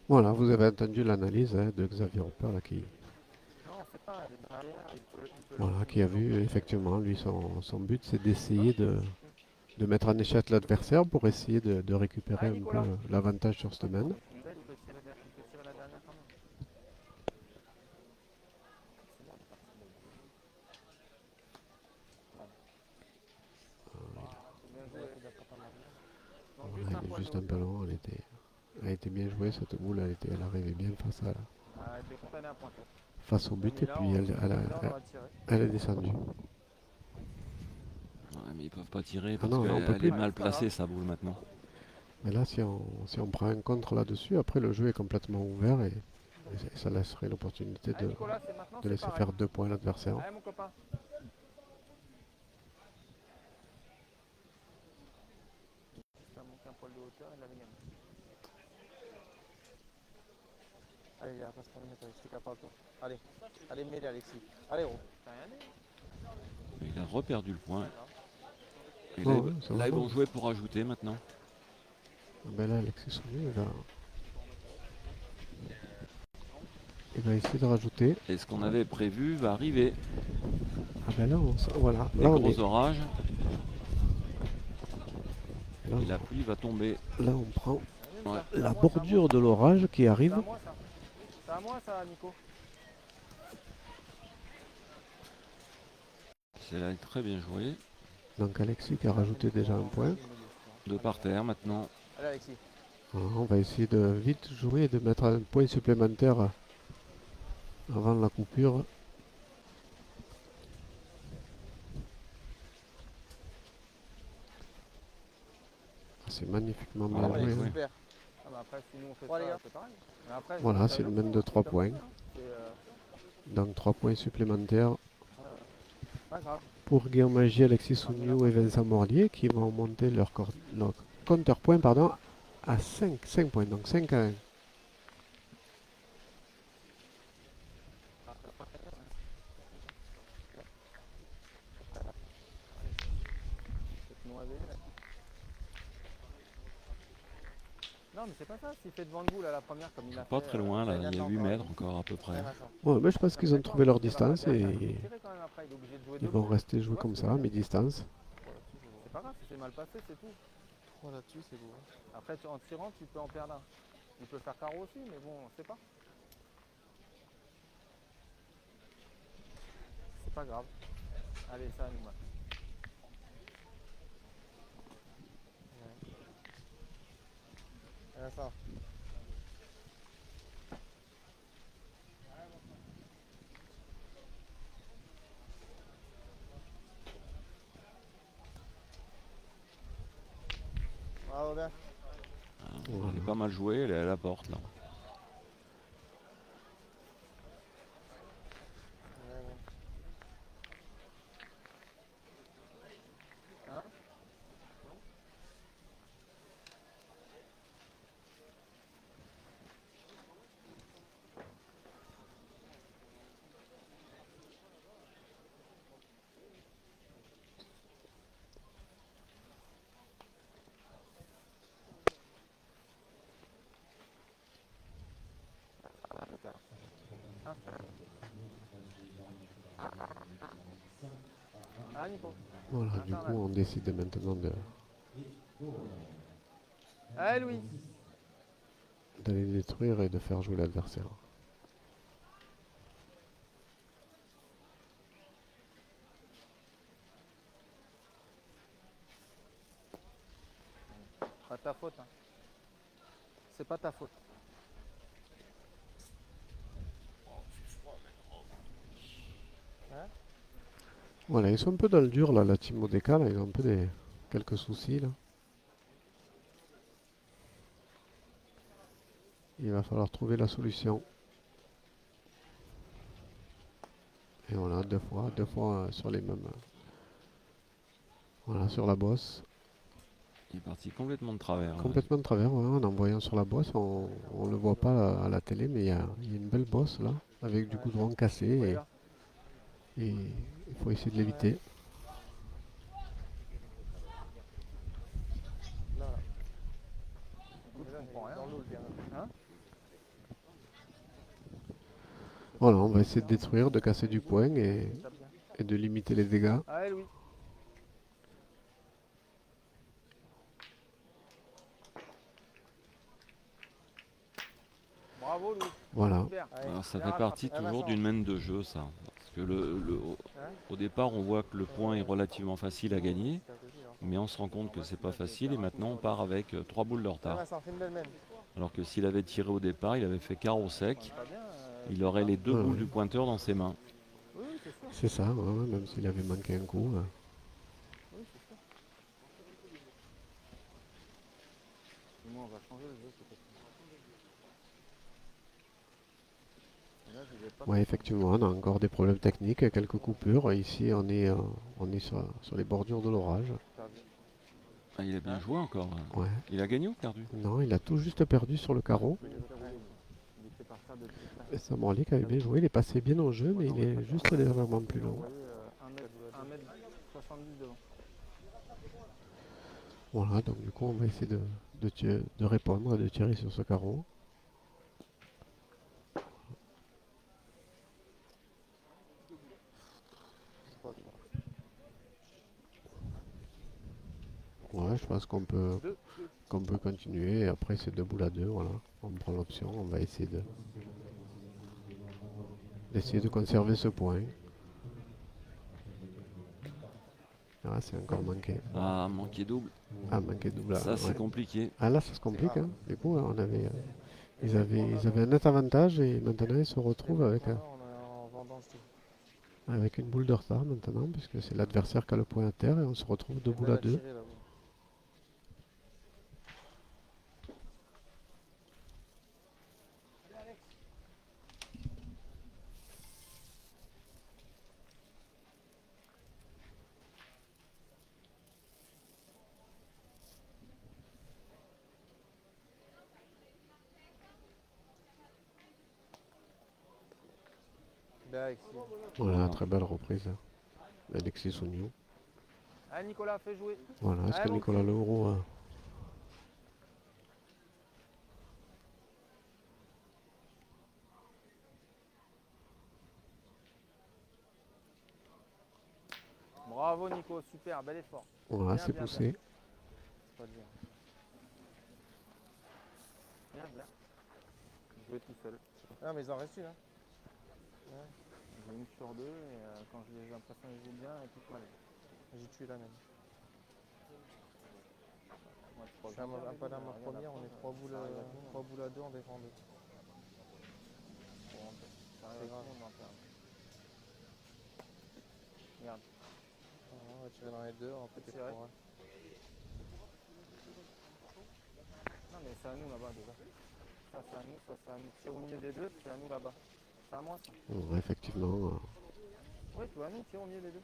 Voilà, vous avez entendu l'analyse hein, de Xavier Hopper là, Non, c'est pas, elle est derrière, il peut voilà, qui a vu effectivement, lui, son but, c'est d'essayer de mettre en échec l'adversaire pour essayer de récupérer un peu l'avantage sur cette main. il peut tirer la dernière quand même. C'est bon, c'est parti. Bien joué, il a pas mal. Non, Voilà, juste un elle est point juste de un peu hauteur. long, elle a été bien jouée cette boule, elle arrivait bien Ah, elle était condamnée à pointer. face au but Mais et là, puis on va tirer. elle est descendue. Ouais, mais ils peuvent pas tirer Ah parce non, on peut qu'elle plus. est mal placée sa boule maintenant. Mais là, si on prend un contre là-dessus, après le jeu est complètement ouvert et ça laisserait l'opportunité Allez, Nicolas, c'est maintenant, de c'est laisser pareil. faire 2 points à l'adversaire. Allez, mon copain. Il a manqué un poil de hauteur, il l'avait gagné. Allez, il y a pas de problème, je suis capable. Toi. Allez, allez, mets-les, Alexis. Allez, gros. T'as rien dit? Il a reperdu le point. Et Ouais, ouais, ça là, va ils pas. vont jouer pour ajouter maintenant. Ah ben là, Alexis Soulier, il va essayer de rajouter. Et ce qu'on avait prévu va arriver. Ah ben là, voilà. Des Là, on gros est. orages. Là, Et la pluie va tomber. là, on prend Ouais. la bordure de l'orage qui C'est à arrive. moi ça. C'est à moi ça, Nico. C'est là très bien joué. Donc Alexis qui a rajouté déjà un point. De par terre maintenant. Allez, Alexis. On va essayer de vite jouer et de mettre un point supplémentaire avant la coupure. Ah, c'est magnifiquement bien ouais, joué. ouais. Hein. Super. Ah, bah après, si nous on fait Ouais, les ça, gars. c'est pareil. Mais après, Voilà, ça c'est le joue, mène de 3 c'est points. comme ça, hein. C'est Donc 3 points supplémentaires pas grave. pour Guillaume Magie, Alexis Souniou et Vincent Morlier qui vont monter leur compteur point pardon, à 5 points. Donc 5 à 1. Cette noisée, là. Non, mais c'est pas ça. S'il fait devant le bout là, la première, comme il a Pas fait. très loin là. bien Il y a fait 8 encore. mètres encore à peu près. Ouais, mais je pense qu'ils ont trouvé leur distance et Il va tirer quand même après, il est obligé de jouer ils deux vont points. rester jouer comme ça, à mi-distance. C'est pas grave, si c'est mal passé, c'est tout. 3 là-dessus, c'est beau. Après, en tirant, tu peux en perdre un. Il peut faire carreau aussi, mais bon, on sait pas. C'est pas grave. Allez, ça anime. Ça. Bravo, bien. Elle est pas mal jouée. Elle est à la porte là. Ah, Nico. Voilà, du coup, on décide maintenant Allez, Louis. d'aller détruire et de faire jouer l'adversaire. Pas ta faute. Hein. C'est pas ta faute. Voilà, ils sont un peu dans le dur là, la team Modeka, là, ils ont un peu quelques soucis là. Il va falloir trouver la solution. Et voilà, deux fois sur les mêmes. Voilà, sur la bosse. Il est parti complètement de travers. Complètement de travers, ouais, en envoyant sur la bosse, on ne le voit pas à la télé, mais il y a une belle bosse là, avec du goudron cassé, et il faut essayer de l'éviter. Je comprends rien. Hein? Voilà, on va essayer de détruire, de casser du point et de limiter les dégâts. Allez, Louis. Bravo, Louis. Voilà. Super. Alors, ça Bien fait partie rattrapé. toujours d'une main de jeu ça. Parce que au départ on voit que le point est relativement facile à gagner. Mais on se rend compte que c'est pas facile et maintenant on part avec 3 boules de retard. Ça fait une belle mène. Alors que s'il avait tiré au départ, il avait fait carreau sec, Pas bien. il aurait les 2 Ouais, boules ouais. du pointeur dans ses mains. Oui, c'est sûr. C'est ça, ouais, ouais, même s'il avait manqué un coup. Oui, c'est sûr. Dis-moi, on va changer le jeu peut-être. Et là, je vais pas Ouais, effectivement, on a encore des problèmes techniques, quelques coupures. Ici, on est sur les bordures de l'orage. perdu. Ah, il a bien joué encore. Ouais. Il a gagné ou perdu? Non, il a tout juste perdu sur le carreau. Il était par terre depuis très Et Samorlik avait bien joué, il est passé bien au jeu, mais il est juste légèrement plus long. Vous voyez, 1m70 devant. Voilà, donc du coup, on va essayer de répondre et de tirer sur ce carreau. C'est pas grave. Ouais, je pense qu'on peut continuer. Et après, c'est 2 boules à 2. Voilà. On prend l'option. On va essayer d'essayer de conserver ce point. Ah, c'est encore manqué. Ah, manqué double. Ah, manqué double. Ça, c'est Ouais. compliqué. Ah, là, ça se complique. Hein. Du coup, on avait, ils avaient un net avantage et maintenant, ils se retrouvent avec, Voilà, on est en vendange tout. avec une boule de retard maintenant, puisque c'est l'adversaire qui a le point à terre et on se retrouve 2 boules à 2. Tirer, là, bon. Bien, Alexis. Voilà, très belle reprise. Hein. Alexis Souniou. Allez Nicolas, fais jouer. Voilà, est-ce que Allons. Nicolas Leroux Bravo Nico, super, bel effort. voilà, Bien, c'est bien, poussé. C'est pas dur. Bien, bien. Jouer tout seul. Ah, mais il en reste une, hein. J'ai une sur deux et quand j'ai l'impression que je joue bien, et puis voilà. J'ai tué la mienne. Moi, Je suis un peu dans ma première, on est 3 boules, 3 boules à 2, on défend 2. C'est grave. Regarde. On va tirer dans les deux, on va peut-être Tirer. pour. Non mais c'est à nous là-bas déjà. Ça c'est à nous, ça c'est à nous. C'est au milieu des deux, c'est à nous là-bas. C'est à moi ça. Ouais, effectivement, Oui, tu vois, nous, tire au milieu des deux.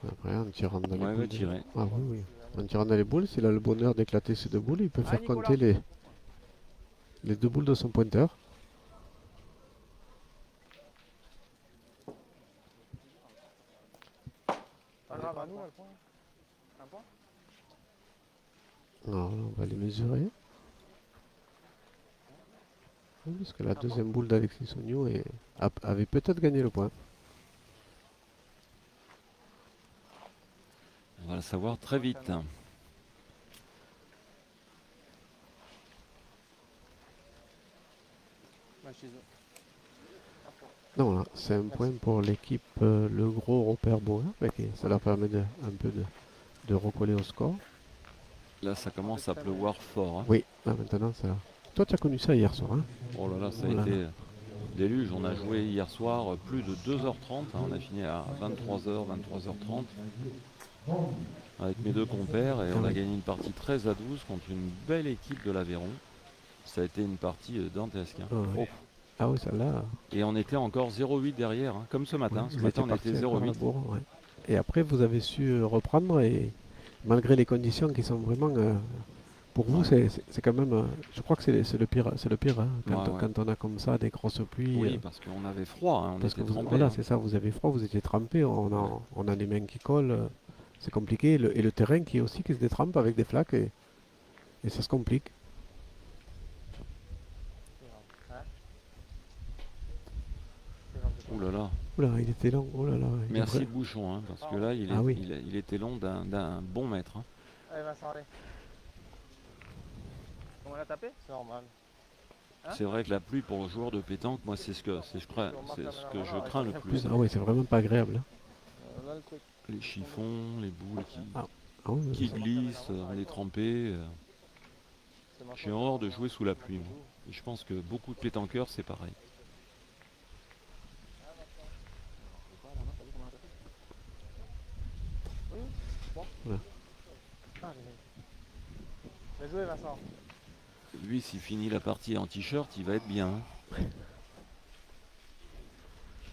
après, en tirant dans les Ouais, boules. va tirer. Ah oui, oui. En tirant dans les boules, s'il a le bonheur d'éclater ces 2 boules, il peut faire Nicolas. compter les 2 boules de son pointeur. Pas grave, à nous là le point. Un point. Alors, là, on va les mesurer. Oui, parce que la deuxième boule d'Alexis Souniou avait peut-être gagné le point. On va le savoir très vite. Ouais, chez eux. Non, là, c'est un point pour l'équipe Le Gros Robert Bauer. Ça leur permet un peu de recoller au score. Là, ça commence à pleuvoir fort. Hein. Oui, là maintenant, ça. Toi, tu as connu ça hier soir, hein? Oh là là, ça Oh là a été déluge. On a joué hier soir plus de 2h30. Hein. On a fini à 23h, 23h30 avec mes 2 compères et on a gagné une partie 13 à 12 contre une belle équipe de l'Aveyron. Ça a été une partie dantesque. Hein. Oh, ouais. Ah oui, celle-là. Et on était encore 0,8 derrière, hein, comme ce matin. Ouais, Ce vous matin, étiez on parti était encore à la 0,8. bourre, ouais. Et après, vous avez su reprendre et malgré les conditions qui sont vraiment. Pour vous, c'est quand même. Je crois que c'est le pire, hein, Ouais, ouais. quand on a comme ça des grosses pluies. Oui, parce qu'on avait froid, hein, on Parce que était trempés. voilà, Hein. c'est ça, vous avez froid, vous étiez trempé, on a les mains qui collent, c'est compliqué. Et le terrain qui se détrempe avec des flaques et ça se complique. Ouh là là. Oula, il était long, oh là là. Merci le bouchon, hein, parce que là, Ah oui. il était long d'un bon mètre. Hein. Allez, Vincent, allez. Comment on l'a tapé? C'est normal. Hein? C'est vrai que la pluie pour le joueur de pétanque, moi, c'est ce que je crains le plus. Ah oui, c'est vraiment pas agréable. Hein. Là, le truc. Les chiffons, les boules Ah oui, qui glissent, on est trempé. C'est ma J'ai faute. horreur de jouer sous la pluie. Moi. Et je pense que beaucoup de pétanqueurs, c'est pareil. Ah, bien joué, Vincent. Lui, s'il finit la partie en t-shirt, il va être bien. Hein.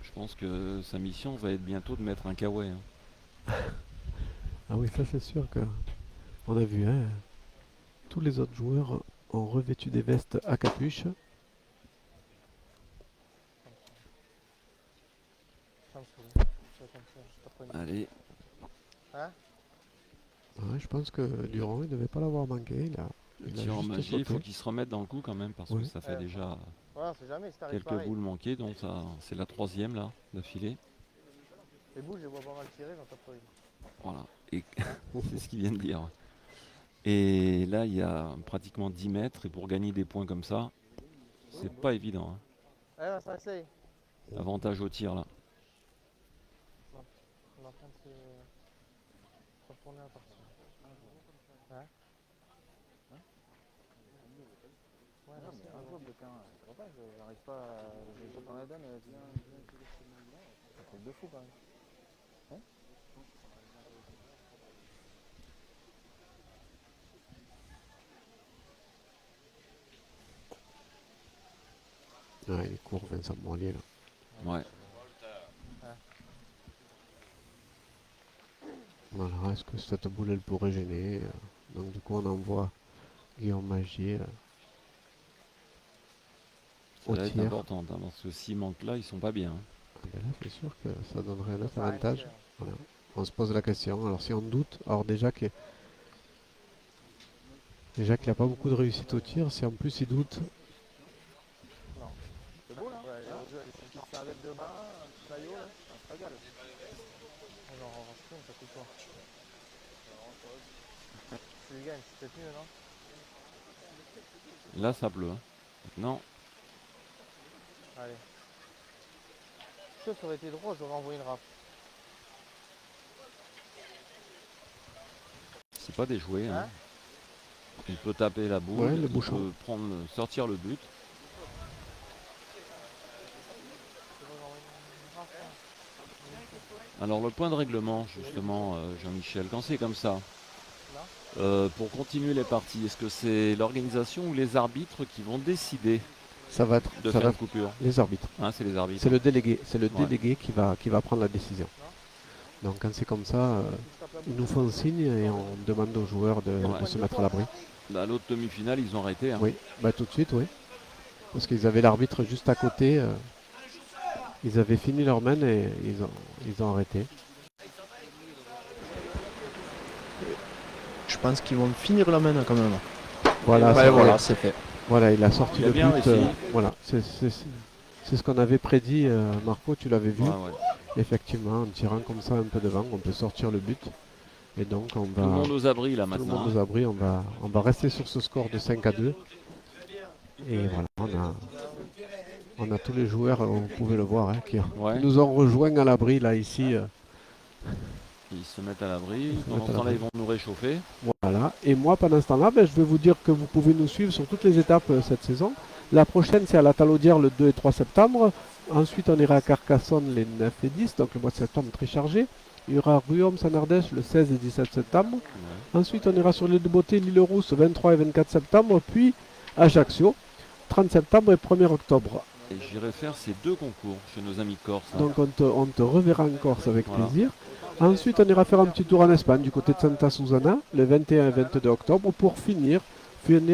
Je pense que sa mission va être bientôt de mettre un kawaii. Hein. Ah oui, ça c'est sûr que on a vu, hein, tous les autres joueurs ont revêtu des vestes à capuche. Ça me saoule. Ça, comme ça, je t'apprends. Allez, Hein? Ouais, je pense que Durand, il devait pas l'avoir manqué. Le Il a tir en juste magie, il faut sauté. qu'il se remette dans le coup quand même parce que Oui. ça fait Ouais. déjà Voilà, on sait jamais, si t'arrives quelques pareil. boules manquées, donc ça, c'est la troisième là, d'affilée. Les boules, je les vois pas mal tirer, j'en tape pas une. Voilà, et c'est ce qu'il vient de dire. Et là, il y a pratiquement 10 mètres, et pour gagner des points comme ça, c'est pas évident, hein. Allez, on s'essaye. Avantage au tir là. On est en train de se retourner à partir. Hein? Ouais, Non, mais un jour, quelqu'un, je vois pas, j'arrive pas à. Je t'en la donne, c'est un truc de fou quand même. Ouais, il est court, Vincent Morlier, là. Ouais. Voilà, est-ce que cette boule, elle pourrait gêner donc, du coup, on envoie Guillaume Magier Ça au va être tir. importante, hein, parce que s'ils manquent là, ils sont pas bien, hein. Ah ben là, c'est sûr que ça donnerait un Ça autre sert à rien de avantage. tirer. Voilà. On se pose la question. Alors, si on doute, alors déjà qu'il n'a pas beaucoup de réussite au tir, si en plus il doute, C'est beau là. Ouais, Hein, une petite serviette de bain, un petit maillot, là. on se régale. Genre, on va se prendre, ça coûte quoi? Si tu gagnes, c'est peut-être mieux, non? Là, ça pleut, hein. Non, Allez. Si ça aurait été droit, j'aurais envoyé une rafle. c'est pas déjoué, hein. Hein? Il peut taper la boule, Ouais, le il bouchon. peut sortir le but. J'aurais envoyé une rafle, hein. Alors le point de règlement, justement, Jean-Michel, quand c'est comme ça, pour continuer les parties, est-ce que c'est l'organisation ou les arbitres qui vont décider ça va être de ça faire va une coupure? les arbitres. Hein, c'est les arbitres. C'est le délégué. C'est le Ouais. délégué qui va prendre la décision. Donc, quand c'est comme ça, ils nous font signe et on demande aux joueurs de Ouais. se mettre à l'abri. Là, l'autre demi-finale, ils ont arrêté, hein. Oui, bah, tout de suite, oui. Parce qu'ils avaient l'arbitre juste à côté. Ils avaient fini leur main et ils ont arrêté. Je pense qu'ils vont finir la main quand même. Voilà, Ouais, ça voilà, fait- c'est fait. voilà, il a sorti Il a le bien but. réussi. Voilà, c'est ce qu'on avait prédit, Marco, tu l'avais vu. Ouais, ouais. Effectivement, en tirant comme ça un peu devant, on peut sortir le but. Et donc, on Tout le va, monde aux abris là tout le maintenant, monde hein. aux abris, on va rester sur ce score de 5-2. Et voilà, on a tous les joueurs, vous pouvez le voir, hein, qui Ouais. nous ont rejoints à l'abri, là, ici. Ils se mettent à l'abri. Ils se Pendant mettent à ce temps-là, l'abri. ils vont nous réchauffer. Voilà. Et moi, pendant ce temps-là, ben, je vais vous dire que vous pouvez nous suivre sur toutes les étapes cette saison. La prochaine, c'est à la Talaudière le 2 et 3 septembre. Ensuite, on ira à Carcassonne les 9 et 10, donc le mois de septembre très chargé. Il y aura Ruom-Sanardèche le 16 et 17 septembre. Ouais. Ensuite, on ira sur l'île de Beauté, l'île Rousse, 23 et 24 septembre. Puis Ajaccio, 30 septembre et 1er octobre. Et j'irai faire ces deux concours chez nos amis corses, hein. Donc on te reverra en Corse avec Voilà. plaisir. Ensuite, on ira faire un petit tour en Espagne du côté de Santa Susana le 21 et 22 octobre pour finir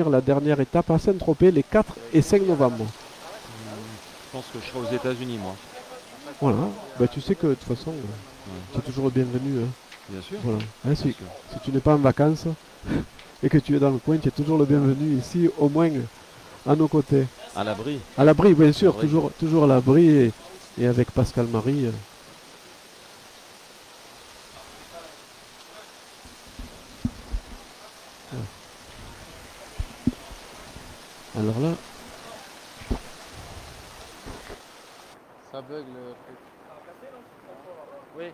la dernière étape à Saint-Tropez les 4 et 5 novembre. Je pense que je serai aux États-Unis, moi. Voilà. Bah, tu sais que de toute façon, tu es toujours le bienvenu, hein. Bien sûr. Voilà. Hein, Bien si sûr. tu n'es pas en vacances et que tu es dans le coin, tu es toujours le bienvenu ici, au moins à nos côtés. À l'abri. À l'abri, bien sûr, l'abri. toujours à l'abri et avec Pascal Marie. Alors là, Ça bug le truc. Oui.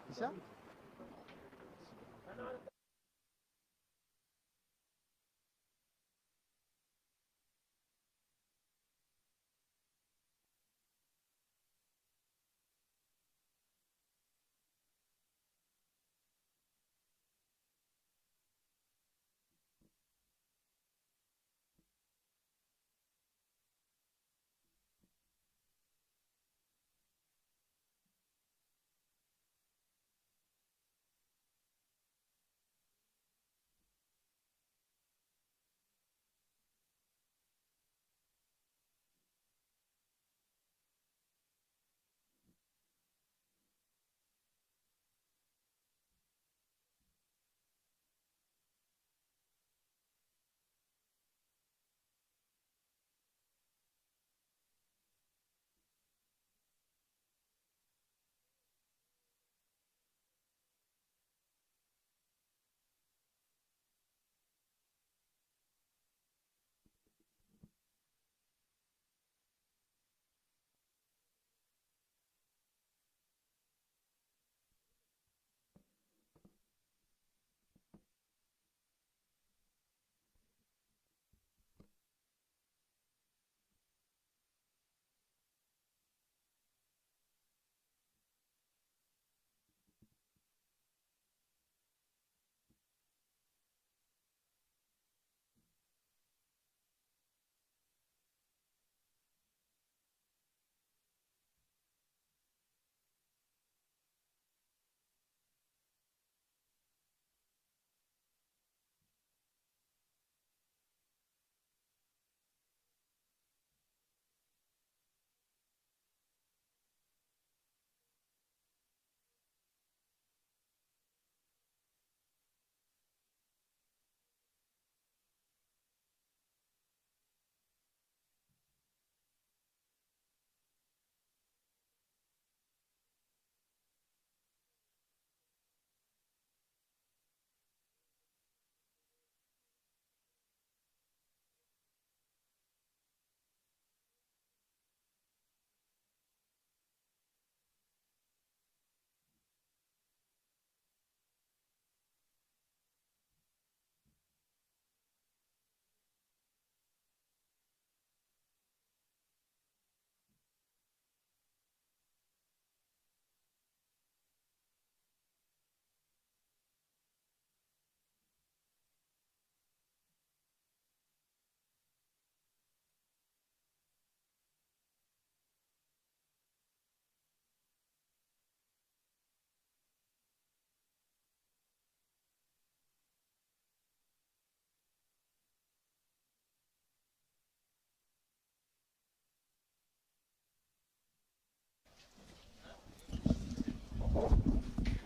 C'est ça?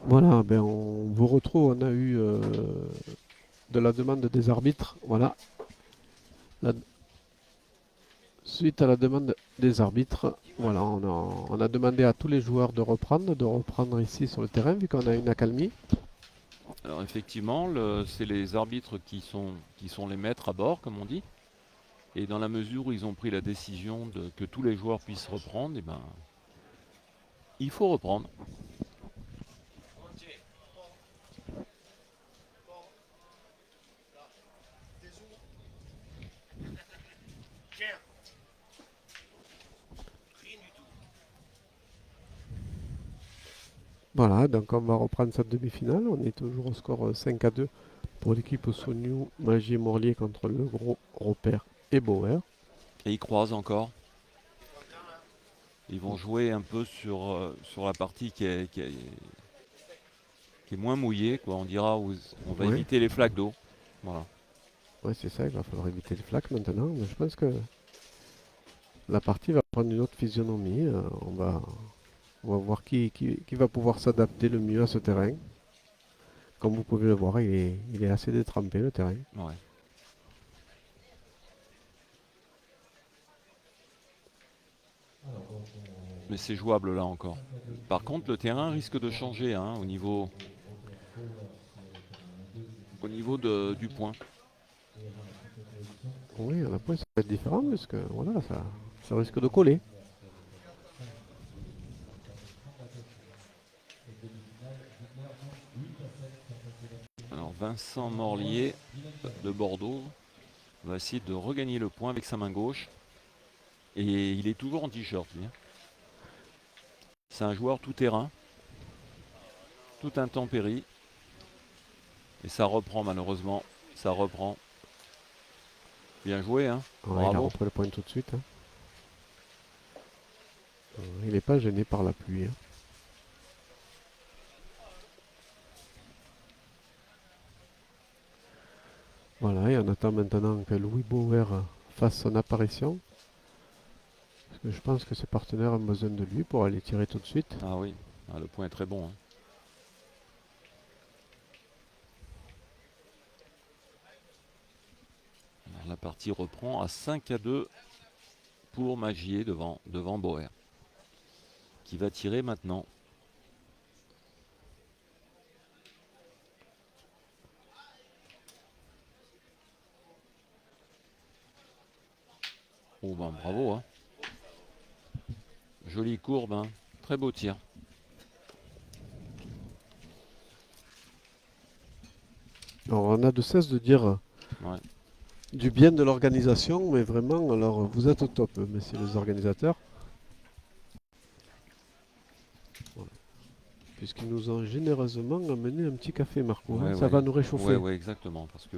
Voilà, ben on vous retrouve, on a eu de la demande des arbitres, voilà. La- Suite à la demande des arbitres, voilà, on a demandé à tous les joueurs de reprendre ici sur le terrain, vu qu'on a une accalmie. Alors effectivement, c'est les arbitres qui sont les maîtres à bord, comme on dit. Et dans la mesure où ils ont pris la décision que tous les joueurs puissent reprendre, eh ben, il faut reprendre. Voilà, donc on va reprendre cette demi-finale. On est toujours au score 5-2 pour l'équipe Souniou, Magie et Morlier contre le gros Repère et Bauer. Et ils croisent encore. Ils vont jouer un peu sur la partie qui est moins mouillée, quoi. On dira où on va Ouais. éviter les flaques d'eau. Voilà. Ouais, c'est ça, il va falloir éviter les flaques maintenant. Mais je pense que la partie va prendre une autre physionomie. On va voir qui va pouvoir s'adapter le mieux à ce terrain. Comme vous pouvez le voir, il est assez détrempé le terrain. Ouais. Mais c'est jouable là encore. Par contre, le terrain risque de changer hein, du point. Oui, à la fois ça peut être différent parce que voilà, ça risque de coller. Alors Vincent Morlier de Bordeaux va essayer de regagner le point avec sa main gauche. Et il est toujours en t-shirt lui. C'est un joueur tout terrain, tout intempérie. Et ça reprend malheureusement. Ça reprend. Bien joué, hein. Ouais, il a Bravo. repris le point tout de suite. Hein. Il n'est pas gêné par la pluie. Hein. Voilà, et on attend maintenant que Louis Bauer fasse son apparition. Parce que je pense que ses partenaires ont besoin de lui pour aller tirer tout de suite. Ah oui, ah, le point est très bon. Hein. Alors, la partie reprend à 5-2 pour Magier devant Bauer. Qui va tirer maintenant. Oh ben bravo. Hein. Jolie courbe, hein. Très beau tir. Alors on a de cesse de dire Ouais. du bien de l'organisation, mais vraiment, alors vous êtes au top, messieurs les organisateurs. Voilà. Puisqu'ils nous ont généreusement amené un petit café, Marco. Hein. Ouais, Ça ouais. va nous réchauffer. Ouais, exactement. Parce que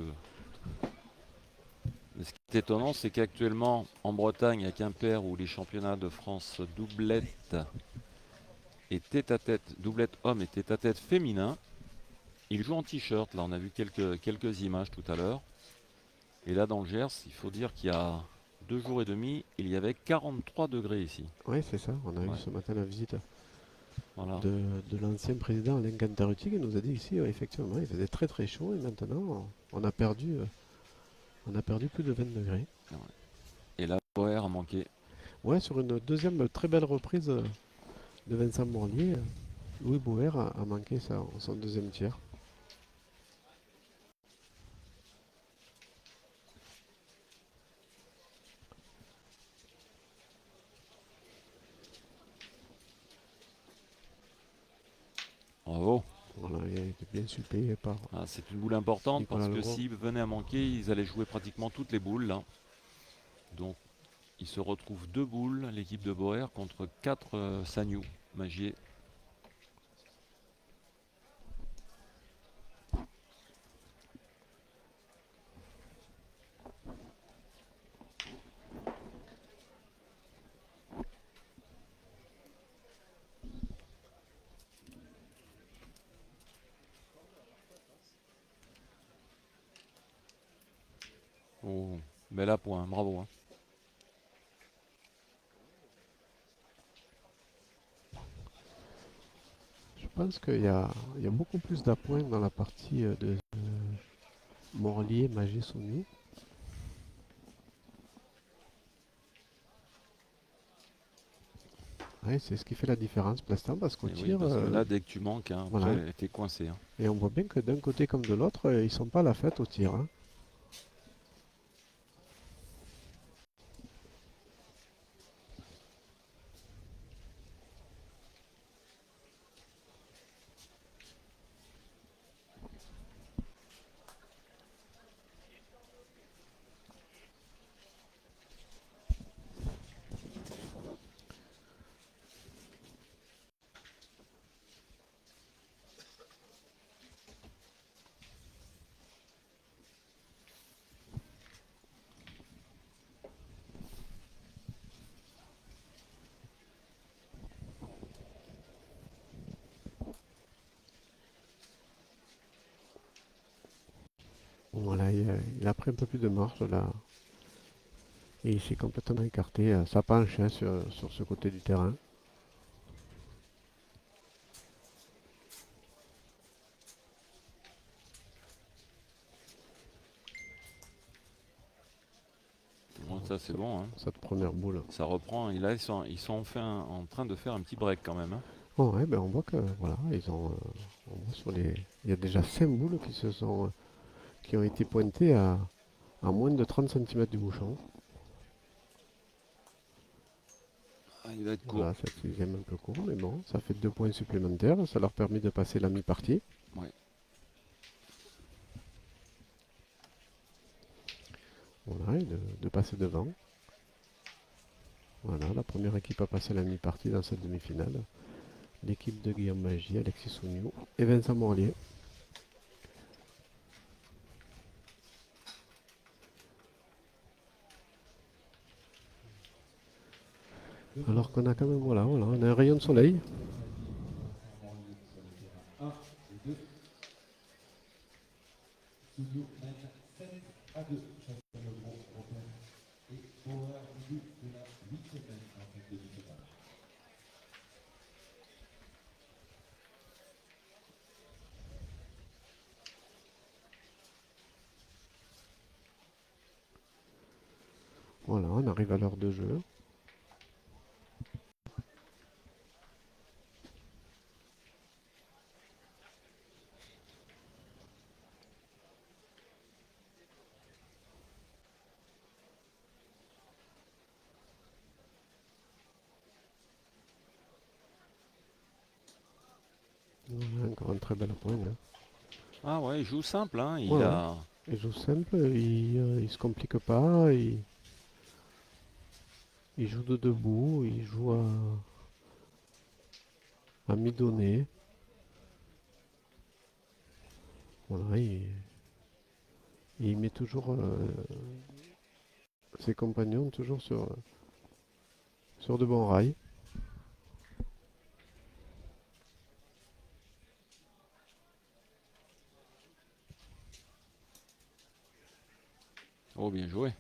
ce qui est étonnant, c'est qu'actuellement, en Bretagne, à Quimper, où les championnats de France doublette et tête-à-tête, doublette homme et tête-à-tête féminin, ils jouent en t-shirt. Là, on a vu quelques images tout à l'heure. Et là, dans le Gers, il faut dire qu'il y a 2 jours et demi, il y avait 43 degrés ici. Oui, c'est ça. On a eu Ouais. ce matin la visite Voilà. de l'ancien président Alain Cantarutti qui nous a dit ici, effectivement, il faisait très très chaud et maintenant on a perdu plus de 20 degrés. Ouais. Et là, Boer a manqué. Ouais, sur une deuxième très belle reprise de Vincent Morlier, Louis Bauer a manqué son deuxième tir. Bravo. Voilà, il a été bien suppléé par. Ah, c'est une boule importante Nicolas parce que Leroy. s'ils venaient à manquer, ils allaient jouer pratiquement toutes les boules. Là. Donc, il se retrouve 2 boules, l'équipe de Boer, contre 4 Sagnou, Magier. Oh, bel appoint, bravo. Hein. Je pense qu'il y a beaucoup plus d'appoints dans la partie de Morlier, Magé, Sognou. Ouais, c'est ce qui fait la différence pour l'instant parce qu'on Et oui, tire. parce que là, dès que tu manques, hein, voilà. après, t'es coincé. Hein. Et on voit bien que d'un côté comme de l'autre, ils sont pas à la fête au tir. Hein. Voilà, il a pris un peu plus de marge là. Et il s'est complètement écarté. Ça penche hein, sur ce côté du terrain. ça c'est bon, hein. cette première boule. Ça reprend. Et là, ils sont enfin en train de faire un petit break quand même, hein. Oh, ouais, ben on voit que voilà, on voit il y a déjà 5 boules qui ont été pointées à moins de 30 cm du bouchon. Ah, il va être court. Voilà, cette sixième un peu court, mais bon, ça fait 2 points supplémentaires. Ça leur permet de passer la mi-partie. Ouais. Voilà, et de passer devant. Voilà, la première équipe à passer la mi-partie dans cette demi-finale. L'équipe de Guillaume Magie, Alexis Sougnou et Vincent Morlier. Alors qu'on a quand même, voilà, on a un rayon de soleil. Voilà, on arrive à l'heure de jeu. Voilà, encore un très bel point. Hein. Ah ouais, il joue simple, hein. Il Ouais, a. Il joue simple, il se complique pas, il joue de debout, il joue à mi-donné. Voilà, il met toujours ses compagnons toujours sur de bons rails. Oh, bien joué.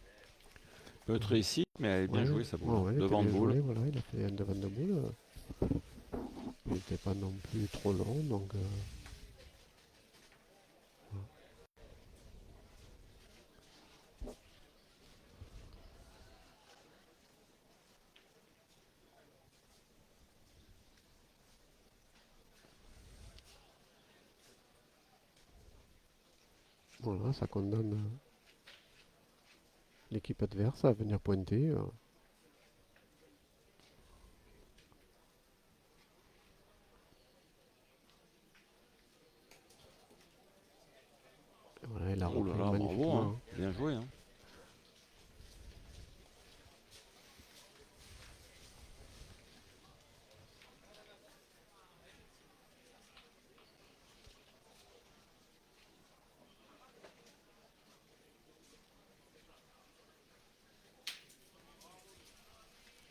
Peu réussi, mais elle est bien Ouais, jouée sa boule. ouais, il était Devant de bien boule. joué, voilà, il a fait un devant de boule. Il n'était pas non plus trop long, donc voilà, ça condamne l'équipe adverse à venir pointer. Voilà, il a Oh là repris là, bravo, magnifiquement. hein. Hein. Bien joué, hein.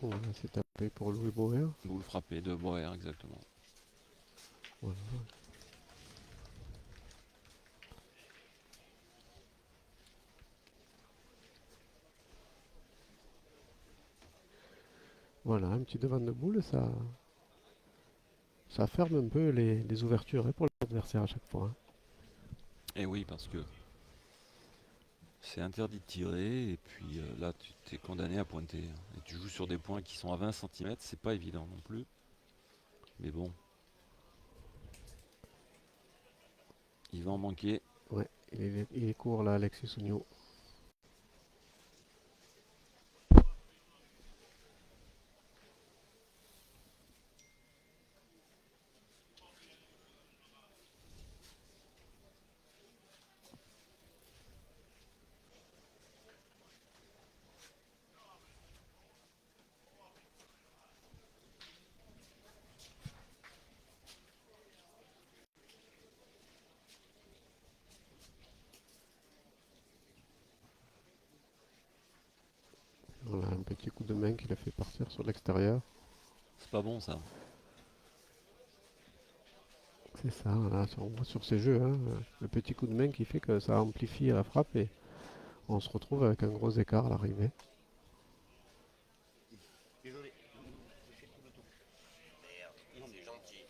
Voilà, c'est tapé pour Louis Bauer. Boule frappée de Boer, exactement. Voilà. Voilà, un petit devant de boule, ça ferme un peu les ouvertures hein, pour l'adversaire à chaque fois. Hein. Et oui, parce que c'est interdit de tirer, et puis là, tu t'es condamné à pointer, hein. Et tu joues sur des points qui sont à 20 cm, c'est pas évident non plus. Mais bon, il va en manquer. Ouais, il est court là, Alexis Sougnou. Voilà, un petit coup de main qu'il a fait partir sur l'extérieur. C'est pas bon ça. C'est ça, voilà, on voit sur ces jeux, hein, le petit coup de main qui fait que ça amplifie la frappe et on se retrouve avec un gros écart à l'arrivée. Désolé. Merde, on est gentil.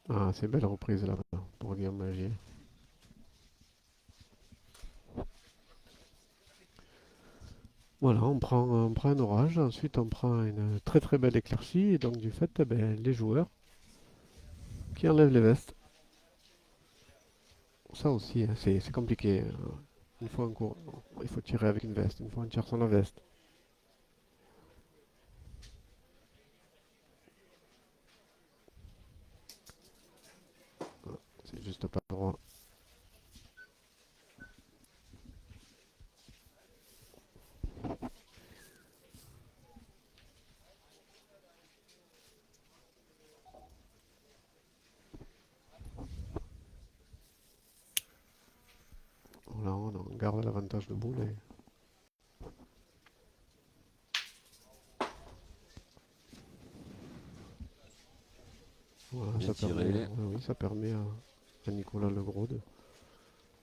Ah, c'est belle reprise là pour Guillaume Magier. Voilà, on prend un orage, ensuite on prend une très très belle éclaircie, et donc du fait, eh ben, les joueurs qui enlèvent les vestes. Ça aussi, hein, c'est compliqué. Une fois un cours, il faut tirer avec une veste, une fois on tire sans la veste. C'est juste pas droit. Voilà, on garde l'avantage de boule. Voilà, Bien ça permet, tiré. oui, ça permet à Nicolas Legros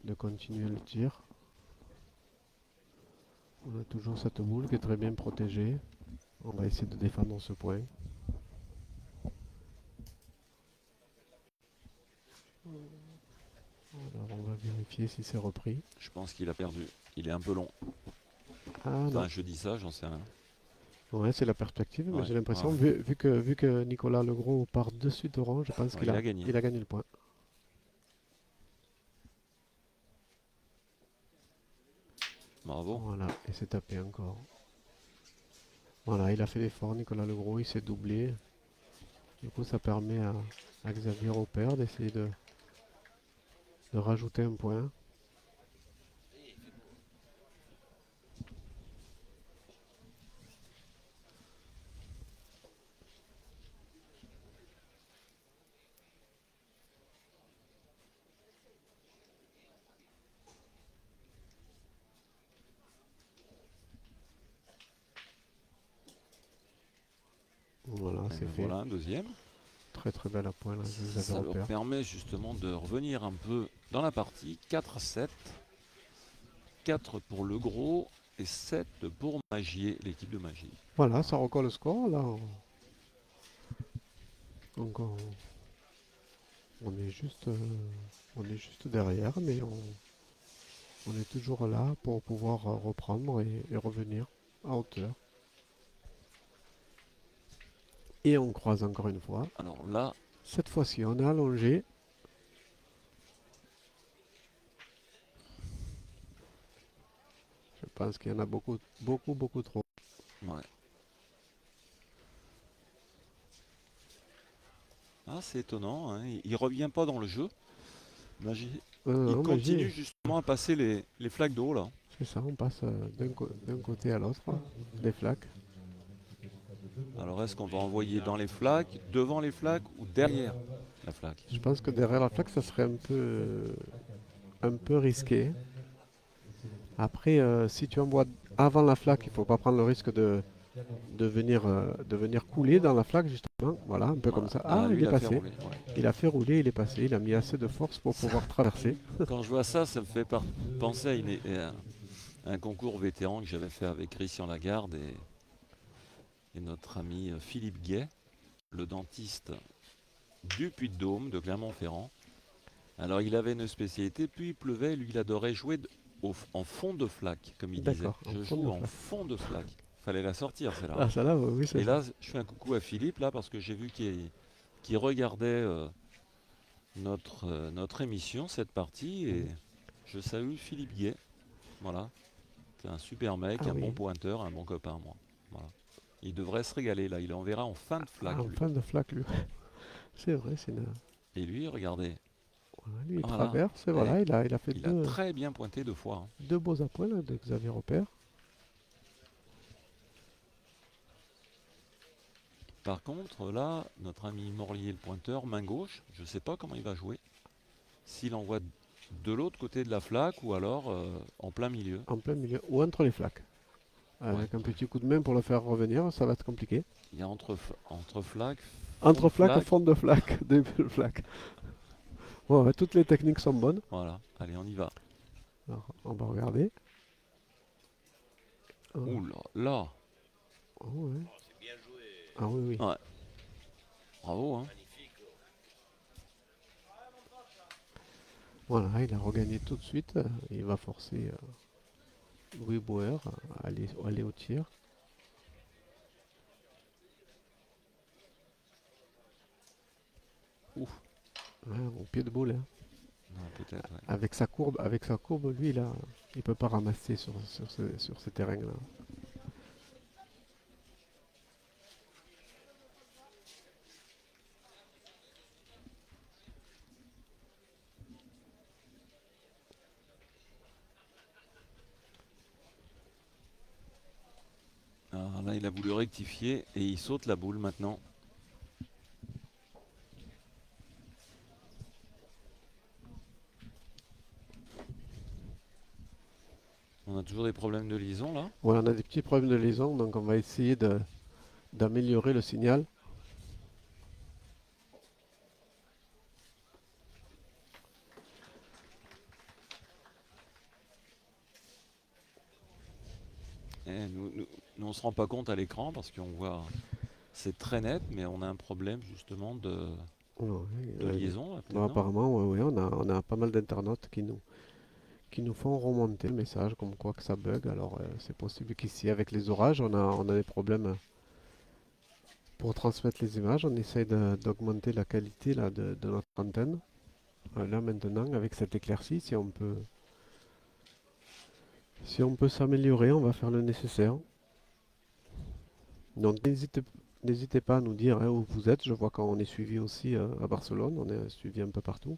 de continuer le tir. On a toujours cette boule qui est très bien protégée. On va essayer de défendre ce point. Alors on va vérifier si c'est repris. Je pense qu'il a perdu. Il est un peu long. Ah non, Enfin, je dis ça, j'en sais rien. ouais, c'est la perspective, mais Ouais, j'ai l'impression, ouais. vu que Nicolas Legros part dessus Doran, je pense Ouais, qu'il il a gagné. il a gagné le point. Bravo. Voilà, et c'est tapé encore. Voilà, il a fait l'effort, Nicolas Legros, il s'est doublé. Du coup, ça permet à Xavier Aupert d'essayer de rajouter un point. Voilà, Et c'est ben fait. voilà un deuxième. Très très belle à point là, Xavier Ça leur Aupert. permet justement de revenir un peu dans la partie. 4-7. 4 pour Le Gros et 7 pour Magier, l'équipe de Magier. Voilà, ça recolle le score là. Donc on on est juste derrière, mais on est toujours là pour pouvoir reprendre et revenir à hauteur. Et on croise encore une fois. Alors là, Cette fois-ci, on a allongé. Je pense qu'il y en a beaucoup, beaucoup, beaucoup trop. ouais. Ah, c'est étonnant, hein. Il revient pas dans le jeu. Magier. Il Non, continue Magier, justement à passer les flaques d'eau là. c'est ça, on passe d'un côté à l'autre, les flaques. Alors est-ce qu'on va envoyer dans les flaques, devant les flaques ou derrière la flaque? Je pense que derrière la flaque, ça serait un peu risqué. Après, si tu envoies avant la flaque, il ne faut pas prendre le risque de venir couler dans la flaque, justement. Voilà, un peu comme Voilà. ça. Ah, Ah, lui il est il a fait passé. rouler. Ouais. Il a fait rouler, il est passé. Il a mis assez de force pour pouvoir traverser. Quand je vois ça, ça me fait penser à un concours vétéran que j'avais fait avec Christian Lagarde et notre ami Philippe Guet, le dentiste du Puy-de-Dôme, de Clermont-Ferrand. Alors il avait une spécialité, puis il pleuvait, lui il adorait jouer en fond de flaque, comme il disait. D'accord, en Je fond joue de en flaque. fond de flaque. Fallait la sortir celle-là. Ah, ça là, oui, c'est Et ça. là, je fais un coucou à Philippe là parce que j'ai vu qu'il regardait notre émission, cette partie, et je salue Philippe Guet. Voilà. C'est un super mec, Ah un bon oui. pointeur, un bon copain, moi. Voilà. Il devrait se régaler là, il en verra en fin de Ah, flaque en lui. fin de flaque, lui. C'est vrai, c'est une... Et lui, regardez, Voilà, lui, il voilà. traverse, et Eh, voilà, il a fait il a très bien pointé 2 fois, hein. deux beaux appoints là, de Xavier Repère. Par contre, là, notre ami Morlier, le pointeur, main gauche, je ne sais pas comment il va jouer. S'il envoie de l'autre côté de la flaque ou alors en plein milieu. En plein milieu, ou entre les flaques. Avec un petit coup de main pour le faire revenir, ça va être compliqué. Il y a entre flaques, fond Entre de flaques, flaque. fond de flaque, début de flaque. Bon, ouais, toutes les techniques sont bonnes. Voilà, allez, on y va. Alors, on va regarder. Oh, Ouh là là, oh, ouais. C'est bien joué. Ah oui, oui. ouais. Bravo, hein. Magnifique. Voilà, il a regagné tout de suite. Il va forcer Louis Bauer à aller au tir. Ouf, ouais, au pied de boule, hein. Non, peut-être, ouais. Avec sa courbe, lui, là, il peut pas ramasser sur ces terrains-là. Alors là, il a voulu rectifier et il saute la boule maintenant. On a toujours des problèmes de liaison là. Voilà, on a des petits problèmes de liaison, donc on va essayer d'améliorer le signal. Et nous, on se rend pas compte à l'écran parce qu'on voit, c'est très net, mais on a un problème justement Ouais, de liaison là, bon, peut-être, non? apparemment, ouais, on a pas mal d'internautes qui nous font remonter le message comme quoi que ça bug. Alors c'est possible qu'ici, avec les orages, on a des problèmes pour transmettre les images. On essaye d'augmenter la qualité là, de notre antenne. Là maintenant, avec cette éclaircie, si on peut s'améliorer, on va faire le nécessaire. Donc n'hésitez pas à nous dire où vous êtes. Je vois qu'on est suivi aussi à Barcelone, on est suivi un peu partout.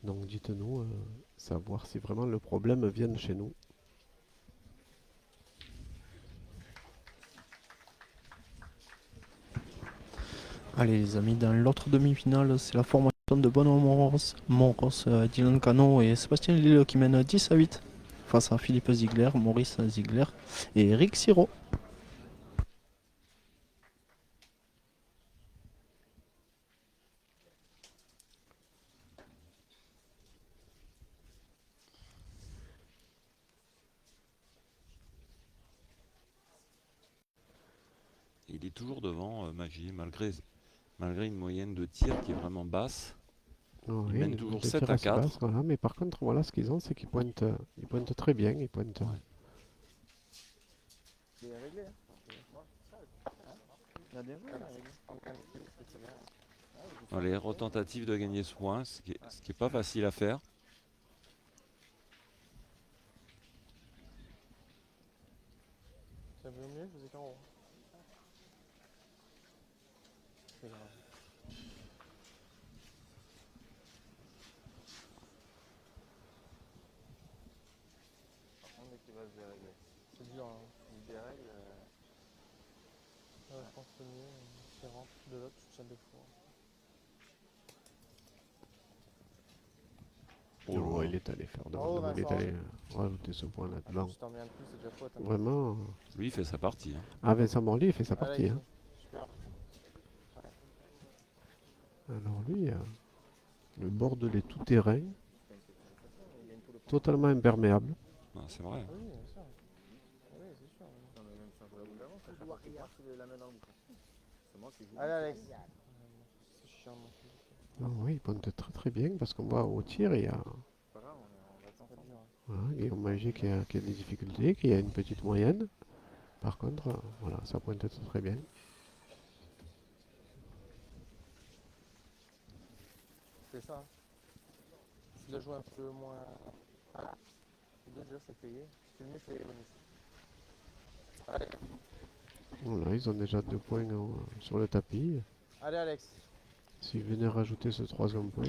Donc dites-nous, savoir si vraiment le problème vient de chez nous. Allez les amis, dans l'autre demi-finale, c'est la formation de Benoît Monros, Dylan Cano et Sébastien Lille qui mènent 10-8 face à Philippe Ziegler, Maurice Ziegler et Eric Siro. Il est toujours devant Magie, malgré une moyenne de tir qui est vraiment basse. Oh, Il oui, mène toujours les 7 tirs à assez 4. basses, voilà. Mais par contre, voilà, ce qu'ils ont, c'est ils pointent très bien. Ils pointent. Il est réglé, hein. Il a bien joué, il a réglé. Les retentatives de gagner ce point, ce qui est pas facile à faire. Ça veut mieux, je vous ai qu'en haut. C'est grave. Par contre, dès qu'il va se dérégler. C'est dur, hein. Il se dérègle. Ouais, je pense que le mieux, c'est rentre de l'autre, tu tiens deux fois. Oh Non, là. il est allé faire Bravo, devant nous. Il est Vincent. allé rajouter ce point-là devant. Si t'en mets un de plus, c'est déjà quoi, t'as Vraiment. Lui, il fait sa partie, hein. Ah, Vincent Morlier, il fait sa Allez, partie, hein. super. Alors lui, le Bordelais tout-terrain, totalement imperméable. Ah, c'est vrai. Oui, bien sûr. Oui, c'est sûr. Non, mais même sans jouer la boule d'avant, ça fait partie de la main dans le bouton. C'est moi qui joue. Allez, Alex. C'est chiant, moi. Ah oui, il pointe très très bien parce qu'on voit au tir, il y a C'est pas grave, on va C'est tenter. dur. voilà, Guillaume Magier qui a des difficultés, qui a une petite moyenne. Par contre, voilà, ça pointe très bien. C'est ça. Si de jouer un peu moins. C'est dur, c'est payé. C'est mieux, c'est bonus. Allez. Voilà, ils ont déjà 2 points sur le tapis. Allez, Alex. S'ils venaient rajouter ce troisième point.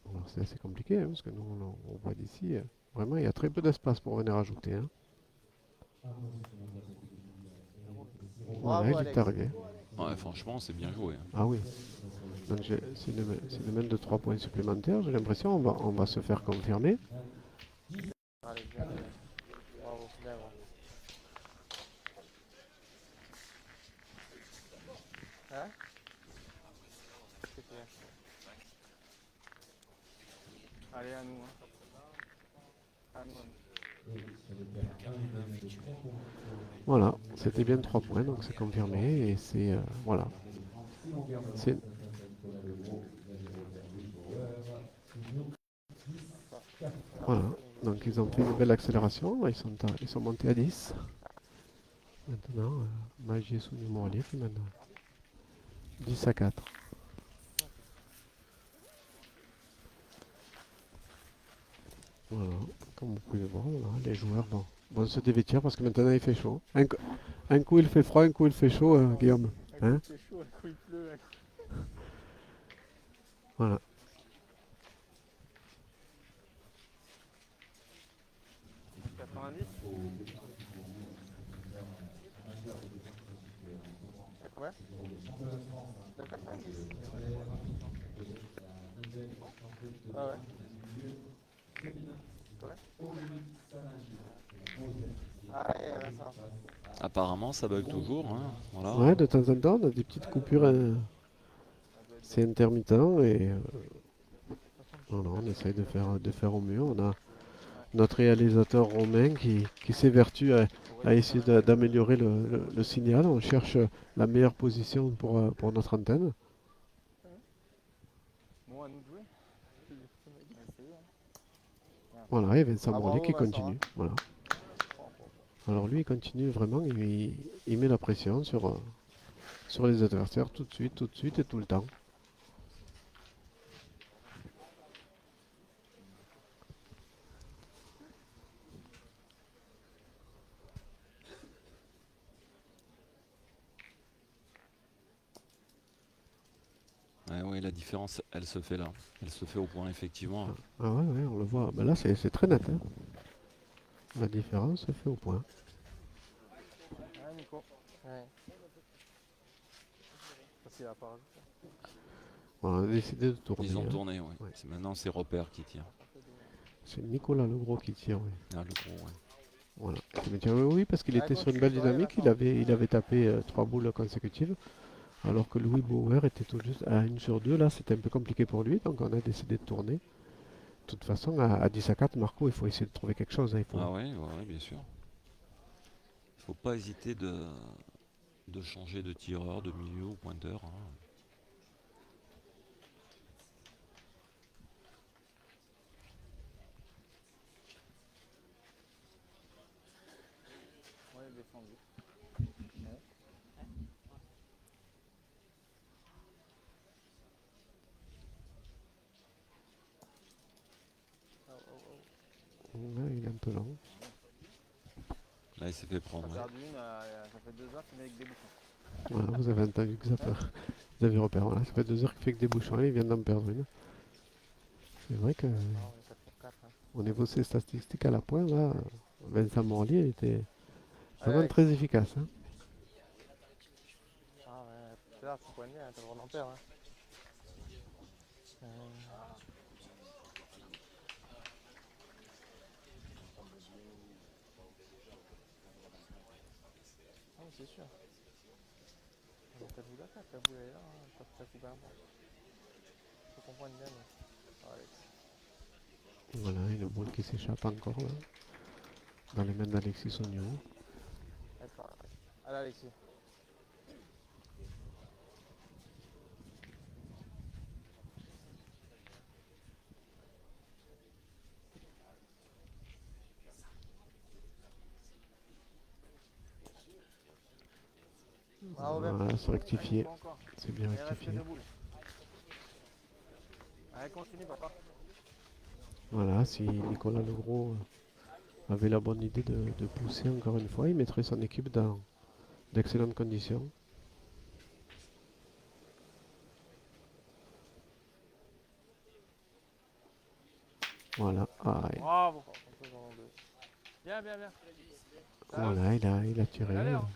Alors c'est assez compliqué hein, parce que nous on voit d'ici, vraiment il y a très peu d'espace pour venir ajouter, hein. Voilà, il est Alex. arrivé. Ouais, franchement, c'est bien joué, hein. Ah oui. Donc s'il nous mène de 3 points supplémentaires, j'ai l'impression on va se faire confirmer. Allez, bien. Bravo, bien, bravo. Hein? C'est clair. Allez, à nous. Hein. À nous. Voilà, c'était bien 3 points, donc c'est confirmé et c'est voilà. C'est Voilà, donc ils ont fait une belle accélération, ils sont montés à 10. Maintenant, Magier sous Morlier qui mène 10-4. Voilà, comme vous pouvez voir, voilà, les joueurs vont se dévêtir parce que maintenant il fait chaud. Un coup il fait froid, un coup il fait chaud, Guillaume. Hein? C'est chaud, un coup il pleut. Voilà. Un 90. Ouais. De 90. Ah ouais. Ouais. Ah ouais, ça. Apparemment, ça bug toujours. Hein. Voilà. Ouais, de temps en temps, on a des petites coupures, c'est intermittent et voilà, on essaye de faire au mieux. On a notre réalisateur Romain qui s'évertue à essayer d'améliorer le signal. On cherche la meilleure position pour notre antenne. Bon, à nous de jouer. On va essayer, hein. Voilà, et Vincent Ah, Morlier bravo, qui Vincent, continue. hein. Voilà. Alors lui, il continue vraiment, il met la pression sur les adversaires tout de suite et tout le temps. Ouais, la différence, elle se fait là. Elle se fait au point, effectivement. Ah ouais, on le voit. Ben là, c'est très net. Hein. La différence se fait au point. Ouais, Nico. Ouais. Parce qu'il a pas rajouté. Voilà, on a décidé de tourner. Ils ont hein. tourné, ouais. Ouais. Maintenant, c'est Repère qui tire. C'est Nicolas Legros qui tire. Oui. Ah, le gros, ouais. Voilà. Il me dit, oui, parce qu'il Ah, était quand sur tu une belle fais tourner, dynamique. Vincent. Il avait tapé 3 boules consécutives. Alors que Louis Bauer était tout juste à 1 sur 2. Là, c'était un peu compliqué pour lui. Donc, on a décidé de tourner. De toute façon, à 10-4, Marco, il faut essayer de trouver quelque chose. Hein. Il faut... Ah ouais, bien sûr. Il faut pas hésiter de changer de tireur, de milieu ou pointeur. Hein. Ouais, descendu. Ouais, il est un peu lent. Là, il s'est fait prendre. T'as Ouais. perdu une, ça fait 2 heures qu'il est avec des bouchons. Voilà, vous avez entendu que ça peut... Vous avez repère. Voilà, ça fait 2 heures qu'il fait que des bouchons. Il vient d'en perdre une. C'est vrai que Ah, on est 4 pour 4. Hein. au niveau de ses statistiques à la pointe, là, Vincent Morlier était vraiment Allez, très efficace. Hein. ah ouais, c'est là, tu poignes bien, t'as le droit d'en perdre. Hein. Ah, mais c'est sûr. T'as vu la carte, t'as vu là, t'as coupé un peu. Faut qu'on prenne bien. Mais... Alex. Voilà, une boule qui s'échappe encore là, dans les mains d'Alexis Sogno. Allez, Alexis. Bravo, Ben. Voilà, c'est rectifié. Pas encore. C'est bien Il reste rectifié. 2 boules. Allez, continue, papa. Voilà, si Nicolas Legros avait la bonne idée de pousser encore une fois, il mettrait son équipe dans d'excellentes conditions. Voilà, Bravo. Bien, bien, bien. voilà, il a tiré. Allez, hein.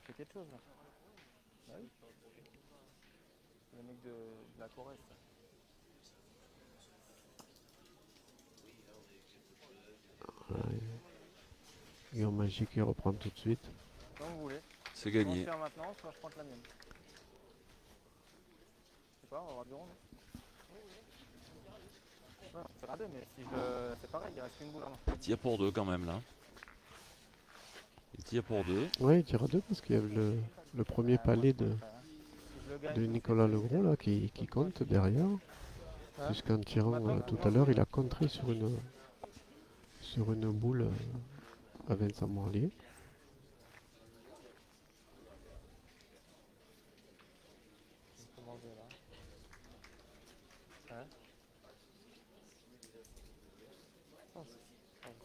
C'est quelque chose là. Bah oui. C'est le mec de la Corée. Ça. Voilà, Guillaume Magie qui reprend tout de suite. Comme vous voulez. C'est Soit on gagné. tire maintenant, soit je prends la mienne. Je sais pas, on va avoir du rond. Non, Ouais, on fait à deux, mais si je... c'est pareil, il reste une boule avant. Il tire pour deux quand même là. Il tire pour deux. Ouais, il tire à deux parce qu'il y a le premier palais Si je le gagne, de je Nicolas sais que Legros là, qui compte derrière. Hein Puisqu'en tirant tout à l'heure, il a contré sur une boule à Vincent Morlier. c'est commencé là. Hein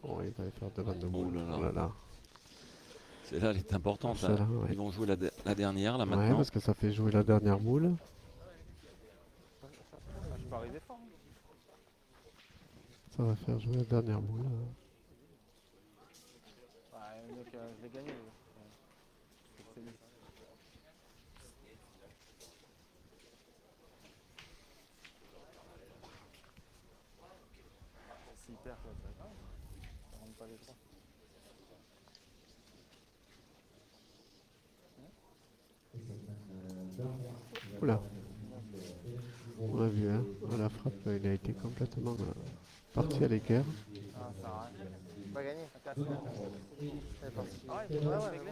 Oh, il va faire devant de Oh boule. là là. Oh là là. Celle-là, elle est importante. Celle-là, Là. ouais. Ils vont jouer la dernière là Ouais, maintenant. parce que ça fait jouer la dernière boule. je peux arriver fort. Ça va faire jouer la dernière boule. Ouais, donc je l'ai gagné. C'est lui. S'il perd, quoi, c'est pas grave. Ça rentre pas les trois. Oula. On l'a vu, hein. À la frappe, il a été complètement parti à l'équerre. Ah, ça a rien. Pas gagné. Ça casse. Elle est partie. Ah ouais, ouais, ouais, réglé.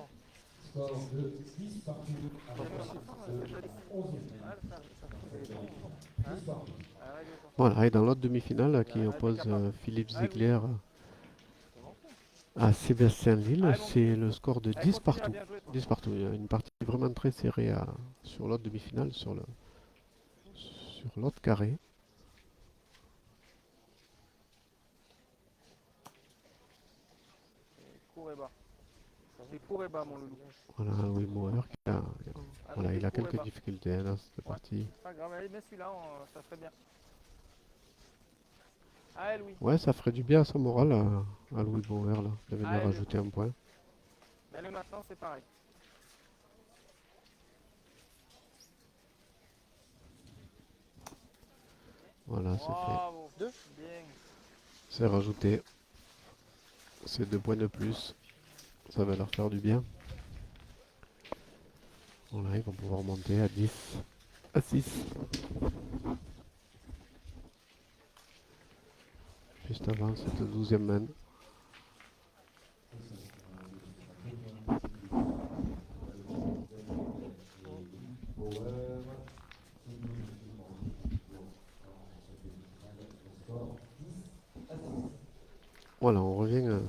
Voilà, et dans l'autre demi-finale qui oppose Philippe Ziegler à Sébastien Lille, c'est le score de 10 partout. 10 partout. Il y a une partie vraiment très serrée sur l'autre demi-finale, sur l'autre carré. Court et bas. C'est court et bas, mon loulou. Voilà, Louis Mauer voilà, il a quelques difficultés hein, dans cette partie. Pas grave, allez, mets celui-là, ça serait bien. Allez, Louis. Ouais, ça ferait du bien à son moral à Louis Bauer là, de venir Allez, rajouter un point. Mais le maintenant, c'est pareil. Voilà, c'est fait. Bravo. Deux. Bien. C'est rajouté. C'est 2 points de plus. Ça va leur faire du bien. Voilà, ils vont pouvoir monter à 10. À 6. Juste avant cette 12e main. Voilà, on revient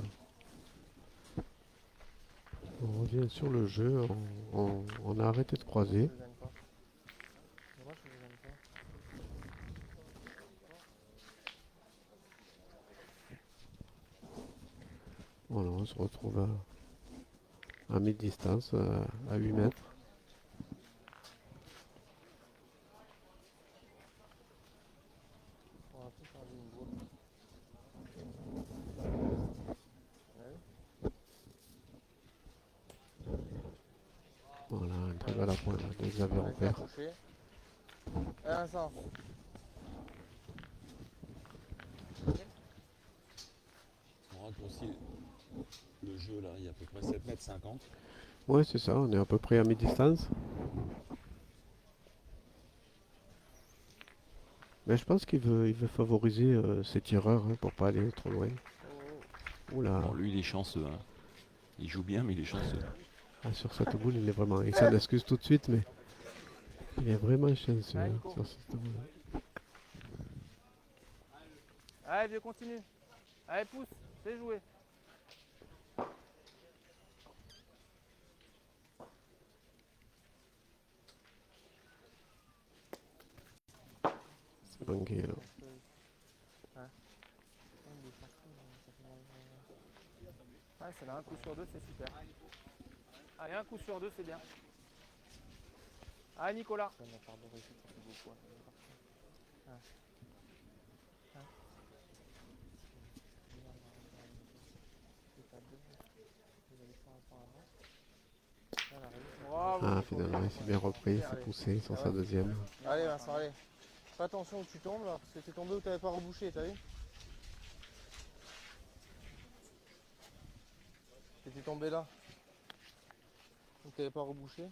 sur le jeu. On a arrêté de croiser. Je le gagne pas. Dommage que je le gagne pas. Voilà, on se retrouve à mi-distance, à 8 mètres. On va tout faire une boule. Voilà, un très bel appoint là, de Xavier On va Robert. toucher. Vincent. On raccourcit le jeu là, il y a à peu près 7 mètres 50. Ouais, c'est ça, on est à peu près à mi-distance. Mais je pense qu'il veut favoriser ses tireurs hein, pour pas aller trop loin. Oula, Alors lui il est chanceux. Hein. Il joue bien mais il est chanceux. ah, sur cette boule, il est vraiment. Il s'en excuse tout de suite, mais il est vraiment chanceux hein, sur cette boule. Allez, vieux, continue. Allez, pousse, c'est joué. C'est manqué là. Ouais, c'est là, un coup sur deux, c'est super. Allez, un coup sur deux, c'est bien. Allez, Nicolas. Bravo, Ah, Nico. finalement, il s'est bien repris, il s'est poussé sur sa deuxième. Allez Vincent, allez. Fais attention où tu tombes là, parce que t'es tombé où t'avais pas rebouché, t'as vu? T'étais tombé là. Où t'avais pas rebouché.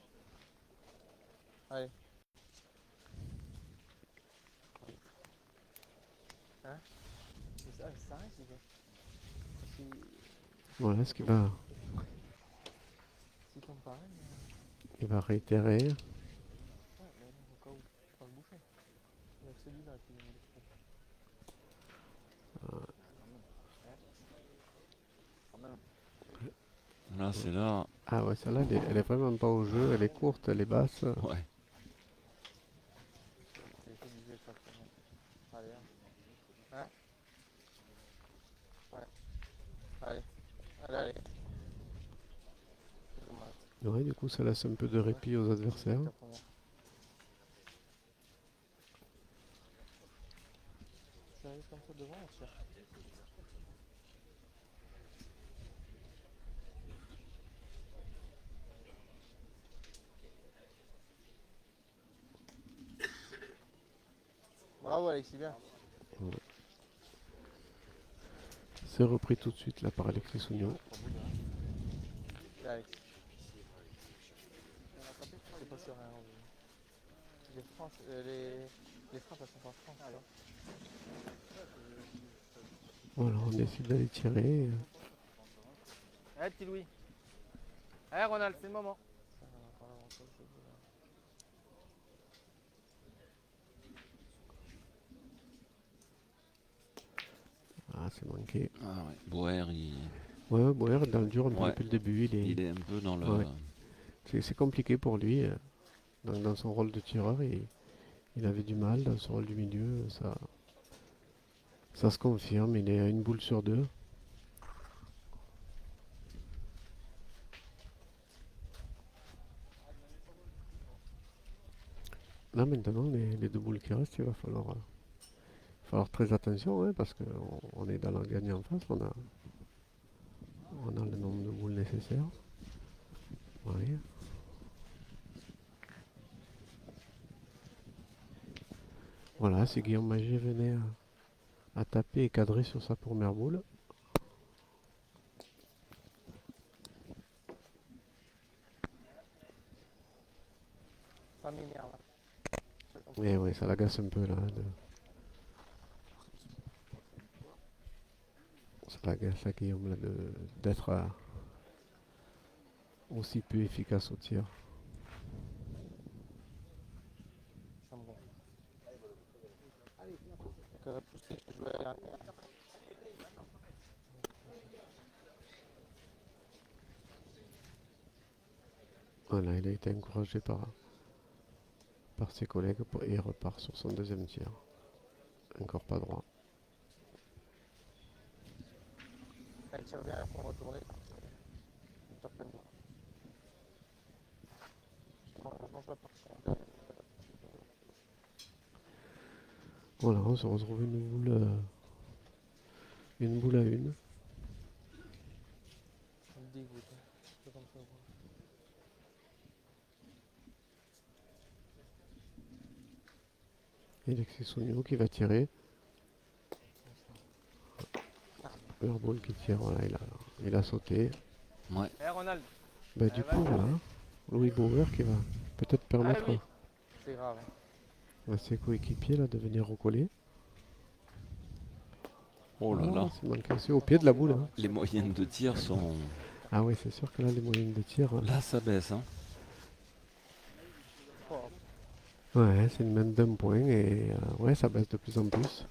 Allez. Hein? C'est ça, c'est ça, c'est quoi. Si, Voilà ce qu'il va, si tombe pareil, il va réitérer. ouais, mais au cas où, faut pas le bouffer. Il y a que celui-là qui est Quand même. Là, c'est là. Ah ouais, celle-là, elle est vraiment pas au jeu. Elle est courte, elle est basse. Ouais. c'est obligé de faire ça. Allez, hein. Hein. Ouais. Allez, allez, allez. C'est dommage. Ouais, du coup, ça laisse un peu de répit aux adversaires. Ta première. Tu arrives comme ça devant, on tire. Bravo Alexis, bien. C'est repris tout de suite là par Alexis Sounion. Et Alex. C'est pas sur rien. Les France, les frappes elles sont pas France. Alors. Voilà, on décide d'aller tirer. Allez petit Louis. Allez Ronald, c'est le moment. Ah, c'est manqué. Ah ouais. Boer, Ouais, Boer, dans le dur, un peu Ouais. depuis le début, il est un peu dans le. Ouais. c'est compliqué pour lui. Dans son rôle de tireur, il avait du mal dans son rôle du milieu. Ça se confirme, il est à une boule sur deux. Là maintenant, les deux boules qui restent, il va falloir très attention hein, parce qu'on est dans la gagne en face, on a le nombre de boules nécessaires. Oui. Voilà, si Guillaume Magier venait à taper et cadrer sur sa première boule. Ça m'énerve. Et oui, ça l'agace un peu là. Ça l'agace à Guillaume là, d'être aussi peu efficace au tir. Ça me gonfle. Donc, pousser, je jouais à l'arrière. Voilà, il a été encouragé par ses collègues et il repart sur son deuxième tir. Encore pas droit. Elle tire bien pour retourner. Certainement. Je mange la partie. Voilà, on se retrouve une boule à une. Ça me dégoûte. C'est comme ça. Et Alexis Sounion qui va tirer. Leur boule qui tire, voilà, il a sauté. Ouais. Allez Ronald. Bah, du coup, voilà, Louis Bauer qui va peut-être permettre Allez, oui. C'est grave. à ses coéquipiers là, de venir recoller. Oh là là. C'est manqué aussi au pied de la boule. Hein. Les moyennes de tir sont. Ah oui, c'est sûr que là, les moyennes de tir. Là, ça baisse. Hein. Ouais, c'est une main d'un point et ouais, ça baisse de plus en plus.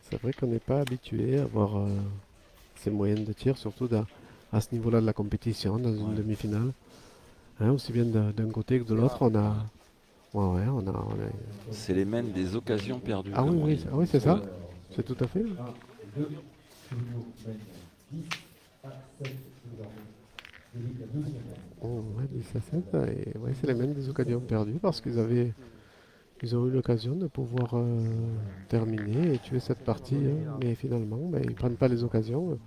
C'est vrai qu'on n'est pas habitué à avoir ces moyennes de tir, surtout à ce niveau-là de la compétition, dans une Ouais. demi-finale. Hein, aussi bien d'un côté que de l'autre, on a. Ouais, on a. C'est les mêmes des occasions perdues. Ah la oui, moyenne. oui, c'est ça. C'est tout à fait. Oh, ouais, 10 à 7, et ouais, c'est les mêmes des occasions perdues parce ils ont eu l'occasion de pouvoir terminer et tuer cette partie, hein, mais finalement, ben, ils ne prennent pas les occasions.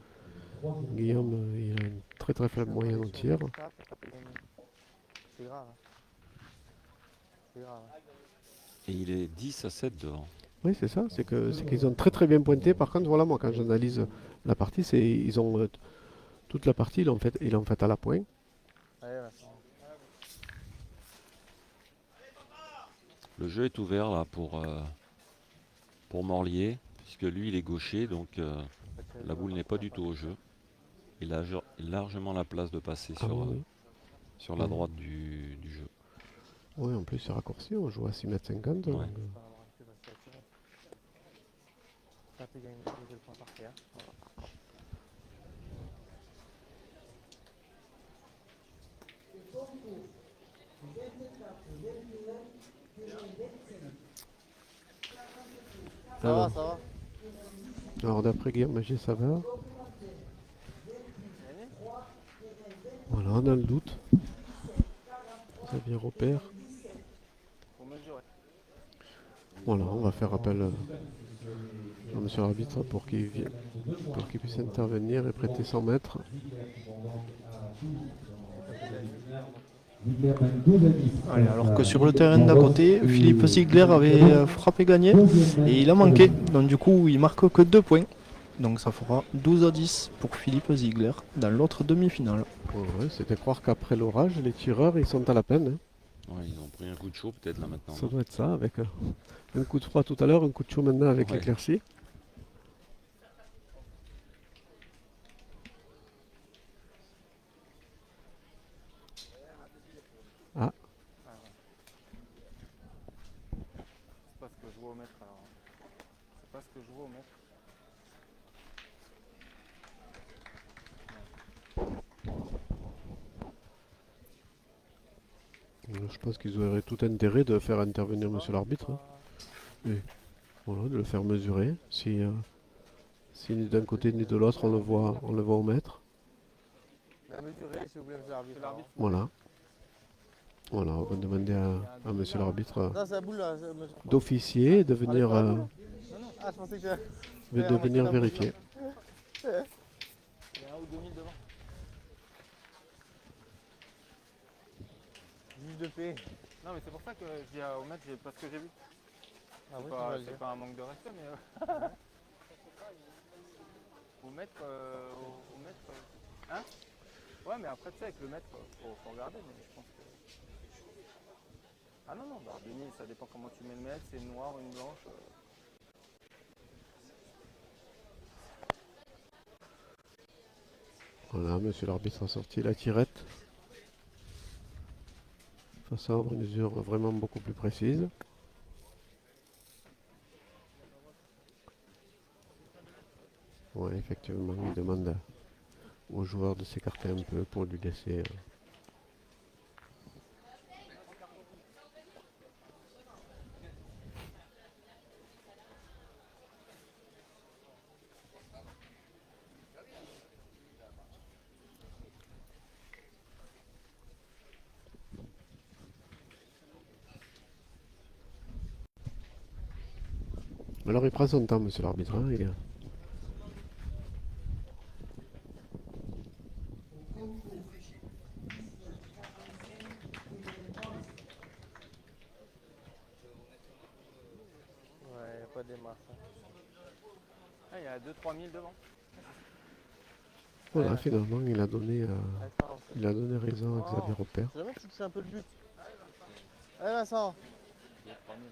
Guillaume, il a une très très faible moyenne au tir. C'est grave. C'est grave. Et il est 10 à 7 devant. Oui, c'est ça, c'est qu'ils ont très très bien pointé. Par contre, voilà, moi, quand j'analyse la partie, ils ont toute la partie, ils l'ont fait à la pointe. Allez, Vincent. Le jeu est ouvert là pour Morlier, puisque lui il est gaucher, donc la boule n'est pas du tout au jeu. Il a largement la place de passer Ah oui, oui. sur la Mhm. droite du jeu. Oui, en plus c'est raccourci, on joue à 6,50 m. Ouais. Tape, il gagne le point par terre. Ça va, Alors, ça va. alors d'après Guillaume Magier, ça va. Gagné. Voilà, on a le doute. Xavier repère. Faut mesurer. Voilà, on va faire appel à monsieur l'arbitre pour qu'il puisse intervenir et prêter 100 mètres. Allez, alors que sur le terrain d'à côté, Philippe Ziegler avait frappé gagné et il a manqué. Donc du coup, il marque que 2 points. Donc ça fera 12-10 pour Philippe Ziegler dans l'autre demi-finale. Ouais, c'était croire qu'après l'orage, les tireurs ils sont à la peine, hein. Ouais, ils ont pris un coup de chaud peut-être là maintenant. Ça non doit être ça, avec un coup de froid tout à l'heure, un coup de chaud maintenant avec Ouais. l'éclaircie. Ah, Ah, ouais. C'est pas ce que je vois au mètre alors. C'est pas ce que je vois au mètre. je pense qu'ils auraient tout intérêt de faire intervenir monsieur l'arbitre, hein. Pas- Et voilà, de le faire mesurer. Si ni d'un côté ni de l'autre on le voit au mètre. La mesurer, c'est oublié monsieur l'arbitre. Voilà. Voilà, on va demander à monsieur l'arbitre Non, c'est la boule là. Monsieur. d'officier, de venir, Non, non. Ah, je pensais que. de venir vérifier. Il y a 1 ou 2000 devant. Juge de paix. Non, mais c'est pour ça que je dis au maître, parce que j'ai vu. Ah oui, c'est pas un manque de respect, mais. Au maître. Au maître. Hein. Ouais, mais après, tu sais, avec le maître, faut regarder, mais je pense que. Ah non, non, bah, Denis, ça dépend comment tu mets le maître, c'est une noire ou une blanche. Voilà, monsieur l'arbitre a sorti la tirette. Face à une mesure vraiment beaucoup plus précise. Oui, effectivement, il demande aux joueurs de s'écarter un peu pour lui laisser. Alors il prend son temps, monsieur l'arbitre, hein, Ouais, il n'y a pas des masses. Ah, il y a 2-3 000 devant. Voilà, Ouais. finalement, il a donné Attends, raison à Xavier Repère. c'est jamais que tu touches un peu le but. Allez, Vincent. 2-3 000.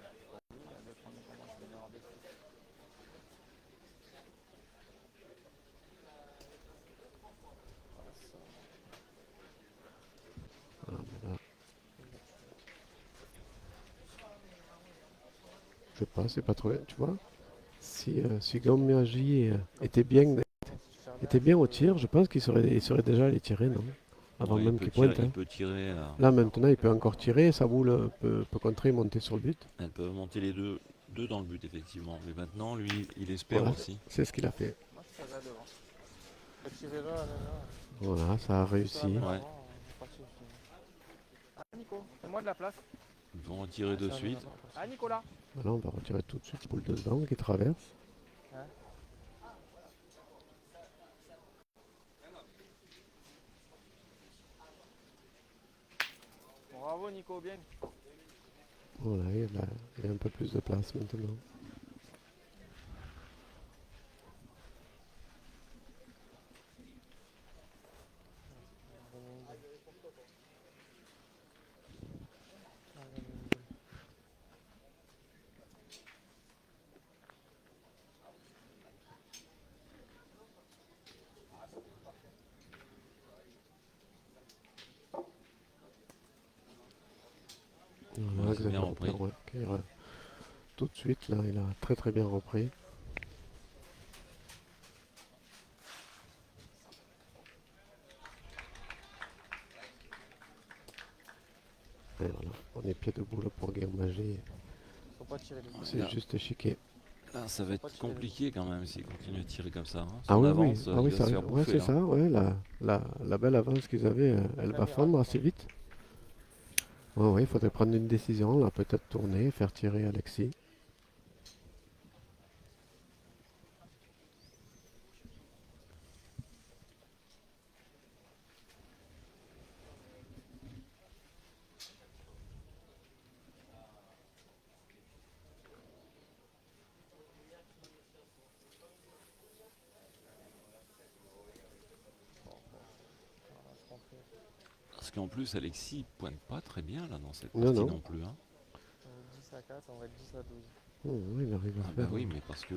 Voilà, mais là, je sais pas, c'est pas trop. Tu vois, si Gaumiagi était bien au tir, je pense il serait déjà allé tirer, non? Avant Ouais, même qu'il pointe, il hein. peut tirer. Là maintenant, il peut encore tirer, sa boule peut contrer et monter sur le but. Elles peuvent monter les deux dans le but, effectivement. Mais maintenant, lui, il espère Voilà, aussi. c'est ce qu'il a fait. Moi, je serais là devant. Je vais tirer là, là, là. Voilà, ça a réussi. Ouais. Ah, Nico, fais-moi de la place. Ils vont en tirer de suite. Ah, Nicolas. Voilà, on va retirer tout de suite boule de devant qui traverse. Bravo, Nico, bien. Voilà, il a un peu plus de place maintenant. attention, ouais, tout de suite, là, il a très très bien repris. Et voilà, on est pied debout là pour Guillaume Magé. Faut pas tirer les boules. C'est Là. juste chiqué. Là, ça va être compliqué quand même s'il continue à tirer comme ça, hein. Ah Son oui, oui, avance, ah oui, il va ça se arrive. faire Ouais, bouffer, c'est là. ça, ouais, la belle avance qu'ils avaient, elle va fondre assez vite. Ouais, ouais, il faudrait prendre une décision, là, peut-être tourner, faire tirer Alexis. Parce qu'en plus, Alexis, il pointe pas très bien là dans cette Non, partie non. non plus, hein. On est 10 à 4, on va être 10 à 12. Ouais, il arrive à Ah bah faire. oui, mais parce que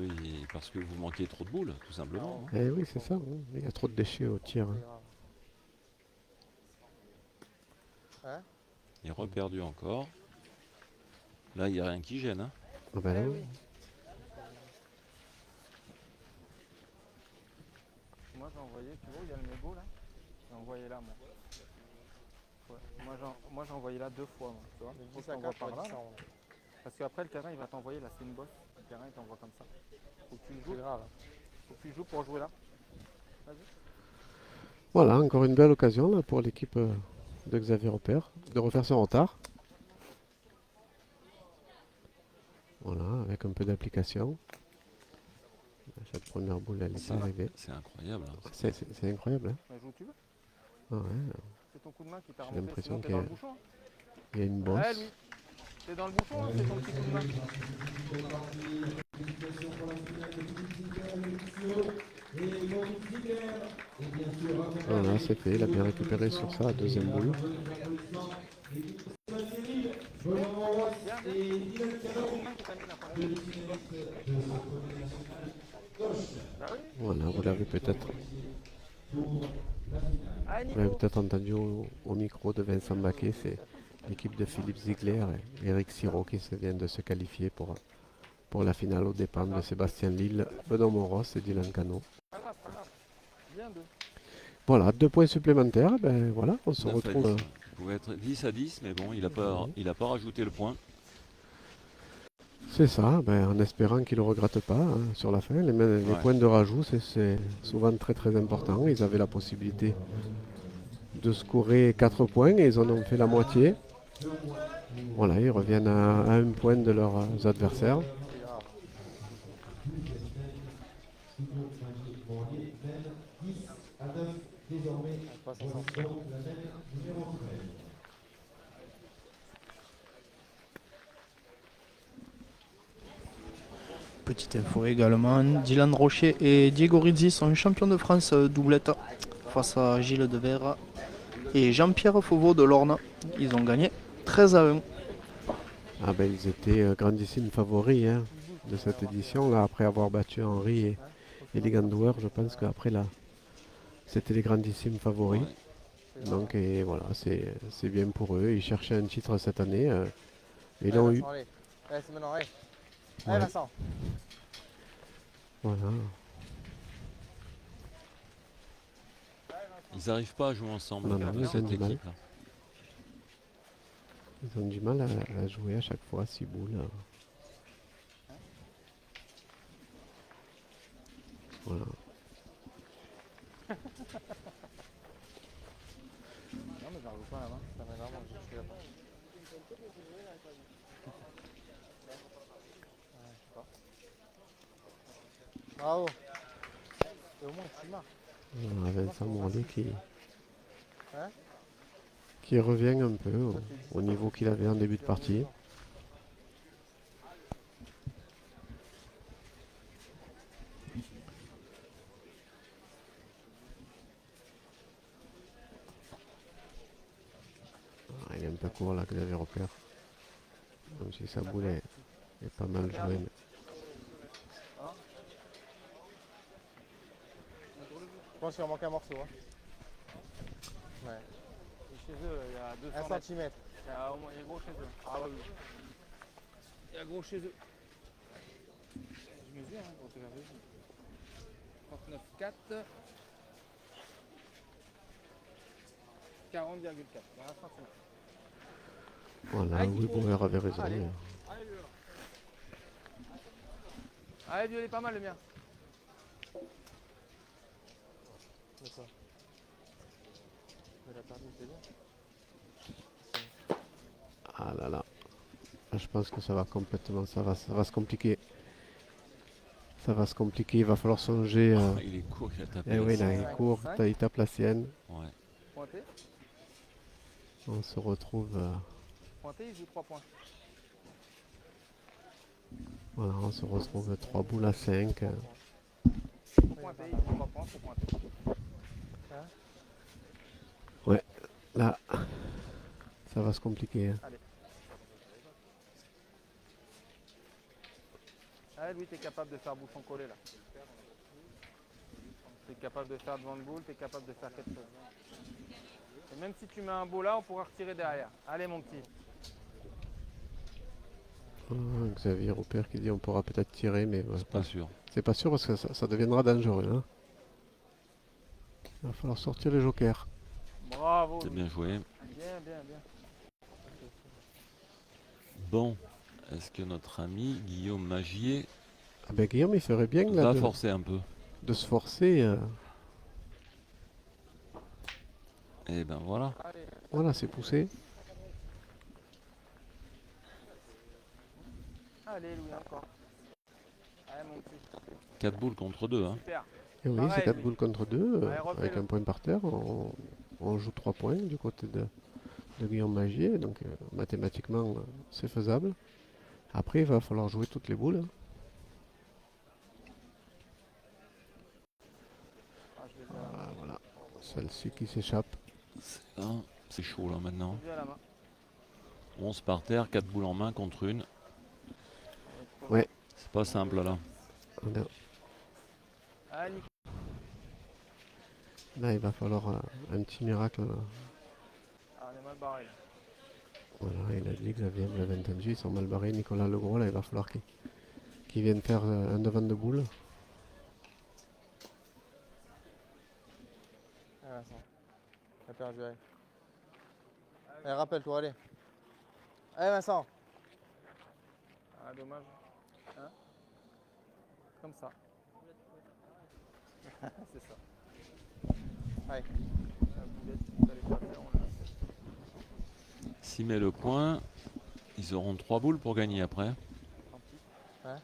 vous manquez trop de boules, tout simplement, hein. Eh oui, c'est ça, hein. Il y a trop de déchets au tir, hein. C'est grave. Hein? Il est reperdu encore. Là, il n'y a rien qui gêne, hein. Ah ben là, Eh oui. Moi j'ai envoyé, tu vois où il y a le mégot là? J'ai envoyé là moi. Ouais. Moi j'ai envoyé là 2 fois moi, tu vois. Faut que t'envoies par là, là. Parce qu'après le terrain il va t'envoyer là, c'est une bosse. Le terrain il t'envoie comme ça. Faut que tu le joues. C'est grave. Faut que tu joues pour jouer là. Vas-y. voilà, encore une belle occasion là, pour l'équipe de Xavier Repère de refaire son retard. Voilà, avec un peu d'application. Cette première boule, elle n'est pas arrivée. C'est incroyable, hein. C'est incroyable, hein. Bah, joue où tu veux. Ah ouais, C'est ton coup de main qui t'a j'ai remonté. l'impression Sinon t'es qu'il dans y, le bouchon. il y a une Ouais bosse. lui. T'es dans le bouchon, hein, c'est ton petit coup de main. Voilà, c'est fait, il a bien récupéré sur ça, deuxième boule. Voilà, vous l'avez peut-être entendu au micro de Vincent Baquet, c'est l'équipe de Philippe Ziegler et Eric Siro qui viennent de se qualifier pour la finale aux dépens de Sébastien Lille, Benoît Moros et Dylan Cano. Voilà, 2 points supplémentaires, ben voilà, on se 9 à retrouve. 10. Il pouvait être 10 à 10, mais bon, il a pas rajouté le point. C'est ça, ben, en espérant qu'ils ne le regrettent pas hein, sur la fin. Les Ouais. points de rajout, c'est souvent très très important. Ils avaient la possibilité de scorer 4 points et ils en ont fait la moitié. Voilà, ils reviennent à 1 point de leurs adversaires. Petite info également, Dylan Rocher et Diego Rizzi sont champions de France doublette face à Gilles Devers et Jean-Pierre Fauveau de l'Orne. Ils ont gagné 13 à 1. Ah ben, ils étaient grandissimes favoris hein, de cette édition. Là, après avoir battu Henry et les Gandouer, je pense qu'après là, c'était les grandissimes favoris. Ouais. Donc et voilà, c'est bien pour eux. Ils cherchaient un titre cette année. Ils l'ont eu. Allez, c'est maintenant, allez. Ouais. Allez Vincent. Voilà. Ils n'arrivent pas à jouer ensemble, Non, non, ils ont cette du mal. équipe-là. Ils ont du mal à jouer à chaque fois, 6 boules. Voilà. Non mais j'en joue pas la main, ça m'énerve, je suis là-bas. Ouais, je sais pas. Bravo. Et au moins tu marques. Voilà, Vincent Morley Hein? qui revient un peu au niveau qu'il avait en début de partie. Ah, il est un peu court là, Xavier Repère. Même si sa boule est pas mal jouée. Je pense qu'il va manquer un morceau. Hein. Ouais. Et chez eux, il y a 200 1 mètres. centimètre. Il y a au moins, il est gros chez eux. Ah oui. y a gros chez eux. Je mesure, hein, pour te faire plaisir. 39,4. 40,4. 40 cm. Voilà, oui, Bauer avait raison. Allez. Allez, vieux, il est pas mal le mien. D'accord. Il a perdu, c'est bien. Ah là là. Là, je pense que ça va complètement, ça va se compliquer. Ça va se compliquer, il va falloir songer. Il est court, il a tapé. Eh oui, là, il Cinq. court, Cinq. il tape la sienne. Ouais. Pointé. On se retrouve. Pointé, il joue 3 points. Voilà, on se retrouve 3 boules à 5. Faut pointer, il joue 3 points, faut pointer. Là, ça va se compliquer. Ah, lui, tu es capable de faire bouchon collé là. Tu es capable de faire devant le boule, tu es capable de faire quelque chose. Et même si tu mets un beau là, on pourra retirer derrière. Allez, mon petit. Xavier Rupert qui dit on pourra peut-être tirer, mais Pas sûr. c'est pas sûr parce que ça deviendra dangereux. Hein. Il va falloir sortir les jokers. Bravo. C'est Louis. bien joué. Bien, bien, bien. Bon, est-ce que notre ami Guillaume Magier Ah ben Guillaume, il ferait bien là, va forcer un peu? de se forcer. Et ben voilà. Allez, Voilà, c'est poussé. allez, Louis, encore. Allez, mon petit. 4 boules contre 2. Hein. Super. Et oui, Pareil, c'est 4 lui. boules contre 2, Allez, refais-le. avec un point par terre. On joue 3 points du côté de Guillaume Magier. Donc mathématiquement, c'est faisable. Après, il va falloir jouer toutes les boules. Hein. Ah, je vais Ah, voilà, celle-ci qui s'échappe. C'est chaud là maintenant. à la main. 11 par terre, 4 boules en main contre une. Ouais. C'est pas simple là. Voilà. Allez, Nico. Là, il va falloir un petit miracle. Ah, on est mal barré là. Voilà, il a dit Xavier, vous l'avez entendu, ils sont mal barrés. Nicolas Legros, là, il va falloir qu'il vienne faire un devant de boule. Allez, Vincent. T'as perdu, allez. Allez, rappelle-toi, allez. Allez, Vincent. Ah, dommage. Hein? Comme ça. C'est ça. Allez. La boulette, fallait pas faire, on l'a fait. S'il met le point, ils auront 3 boules pour gagner après. Tant pis. Ouais.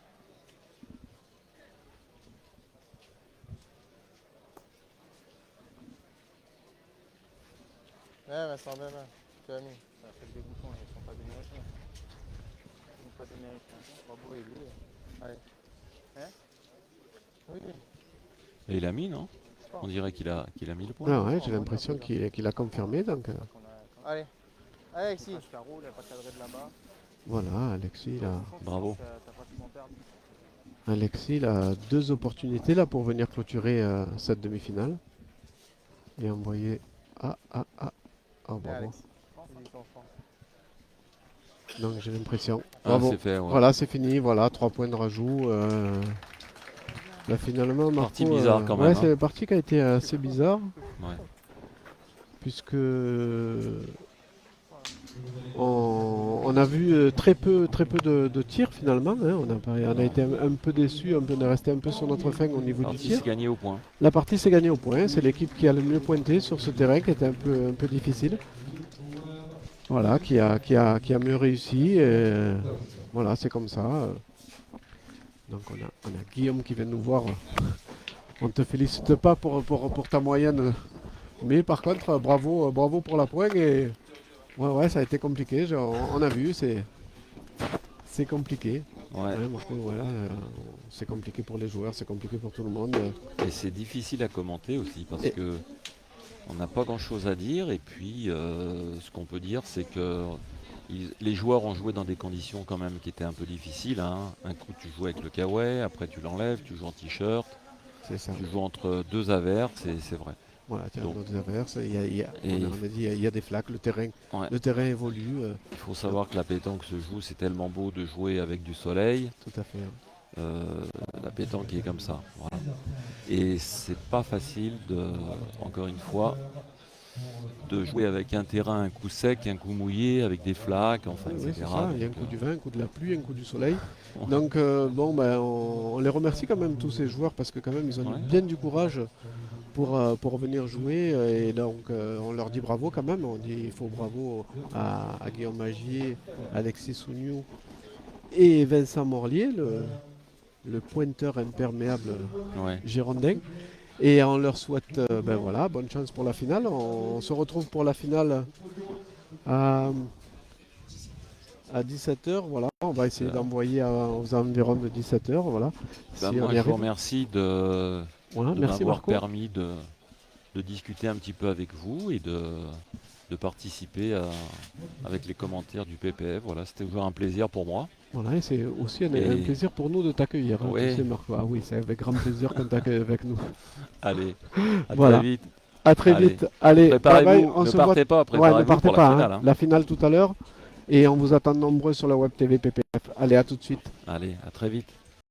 Ouais, Vincent, bien, bien. Tu as mis. Ça fait des boutons, ils ne sont pas démérités. Ils ne sont pas démérités. Pas beau et lui. Allez. Hein? Oui. Et il a mis, non? On dirait qu'il a mis le point. Ah ouais, j'ai l'impression qu'il a confirmé. Donc, Allez. Allez, Alexis. Carreau, il n'a pas cadré de là-bas. voilà, Alexis, là. Bravo. T'as pratiquement perdu. Alexis, il a 2 opportunités là pour venir clôturer cette demi-finale. Et envoyer. Ah, Allez, bravo. Alexis. Ils sont forts. Donc j'ai l'impression. Ah, Bravo. c'est fait, ouais. Voilà, c'est fini. Voilà, 3 points de rajout. Là, finalement, Marco, Partie bizarre quand ouais, même, c'est hein. une partie qui a été assez bizarre. Ouais. Puisque on a vu très peu de tirs finalement. Hein. On a été un peu déçus, on est resté un peu sur notre faim au niveau du Partie tir. s'est gagnée au point. La partie s'est gagnée au point. C'est l'équipe qui a le mieux pointé sur ce terrain qui était un peu difficile. Voilà, qui a mieux réussi. Et voilà, c'est comme ça. Donc on a Guillaume qui vient nous voir. On te félicite pas pour ta moyenne. Mais par contre, bravo pour la poigne. Et ouais, ça a été compliqué. On a vu, c'est compliqué. Ouais. Ouais, Marco, voilà, c'est compliqué pour les joueurs, c'est compliqué pour tout le monde. Et c'est difficile à commenter aussi parce Et- que on n'a pas grand chose à dire. Et puis, ce qu'on peut dire, c'est que les joueurs ont joué dans des conditions quand même qui étaient un peu difficiles. Hein. Un coup, tu joues avec le kawaii, après tu l'enlèves, tu joues en t-shirt, C'est ça. tu joues entre 2 averses, c'est vrai. Voilà, tiens, Donc, nos averses, Et- on a dit, il y a des flaques, Ouais. le terrain évolue, Il faut savoir que la pétanque se joue, c'est tellement beau de jouer avec du soleil. tout à fait. Euh, la pétanque est comme ça. Voilà. Et c'est pas facile encore une fois, de jouer avec un terrain, un coup sec, un coup mouillé, avec des flaques, enfin, Oui, etc. c'est ça. Il y a un Donc, coup du vent, un coup de la pluie, un coup du soleil. Ouais. Donc on les remercie quand même tous ces joueurs parce que quand même ils ont Ouais. bien du courage pour venir jouer et donc on leur dit bravo quand même. On dit il faut bravo à Guillaume Magier, Alexis Souniou et Vincent Morlier, le pointeur imperméable Ouais. girondin. Et on leur souhaite voilà, bonne chance pour la finale. On se retrouve pour la finale à 17h. Voilà. On va essayer d'envoyer aux environs de 17h. Voilà. Ben, Si moi, on y je vous arrive. remercie de Voilà, merci m'avoir Marco. permis de discuter un petit peu avec vous et de participer avec les commentaires du PPF. Voilà, c'était toujours un plaisir pour moi. Voilà, et c'est aussi un Et- plaisir pour nous de t'accueillir. Hein, Ouais. tu sais, Marco. Ah oui, c'est avec grand plaisir qu'on t'accueille avec nous. Allez, à Voilà. très vite. À très Allez. vite. Allez, bye bye, Préparez-vous, on ne se partez pas, voit. Ouais, préparez-vous ne partez pour pas. la finale. Hein. Hein. La finale tout à l'heure. Et on vous attend nombreux sur la Web TV PPF. Allez, à tout de suite. Allez, à très vite.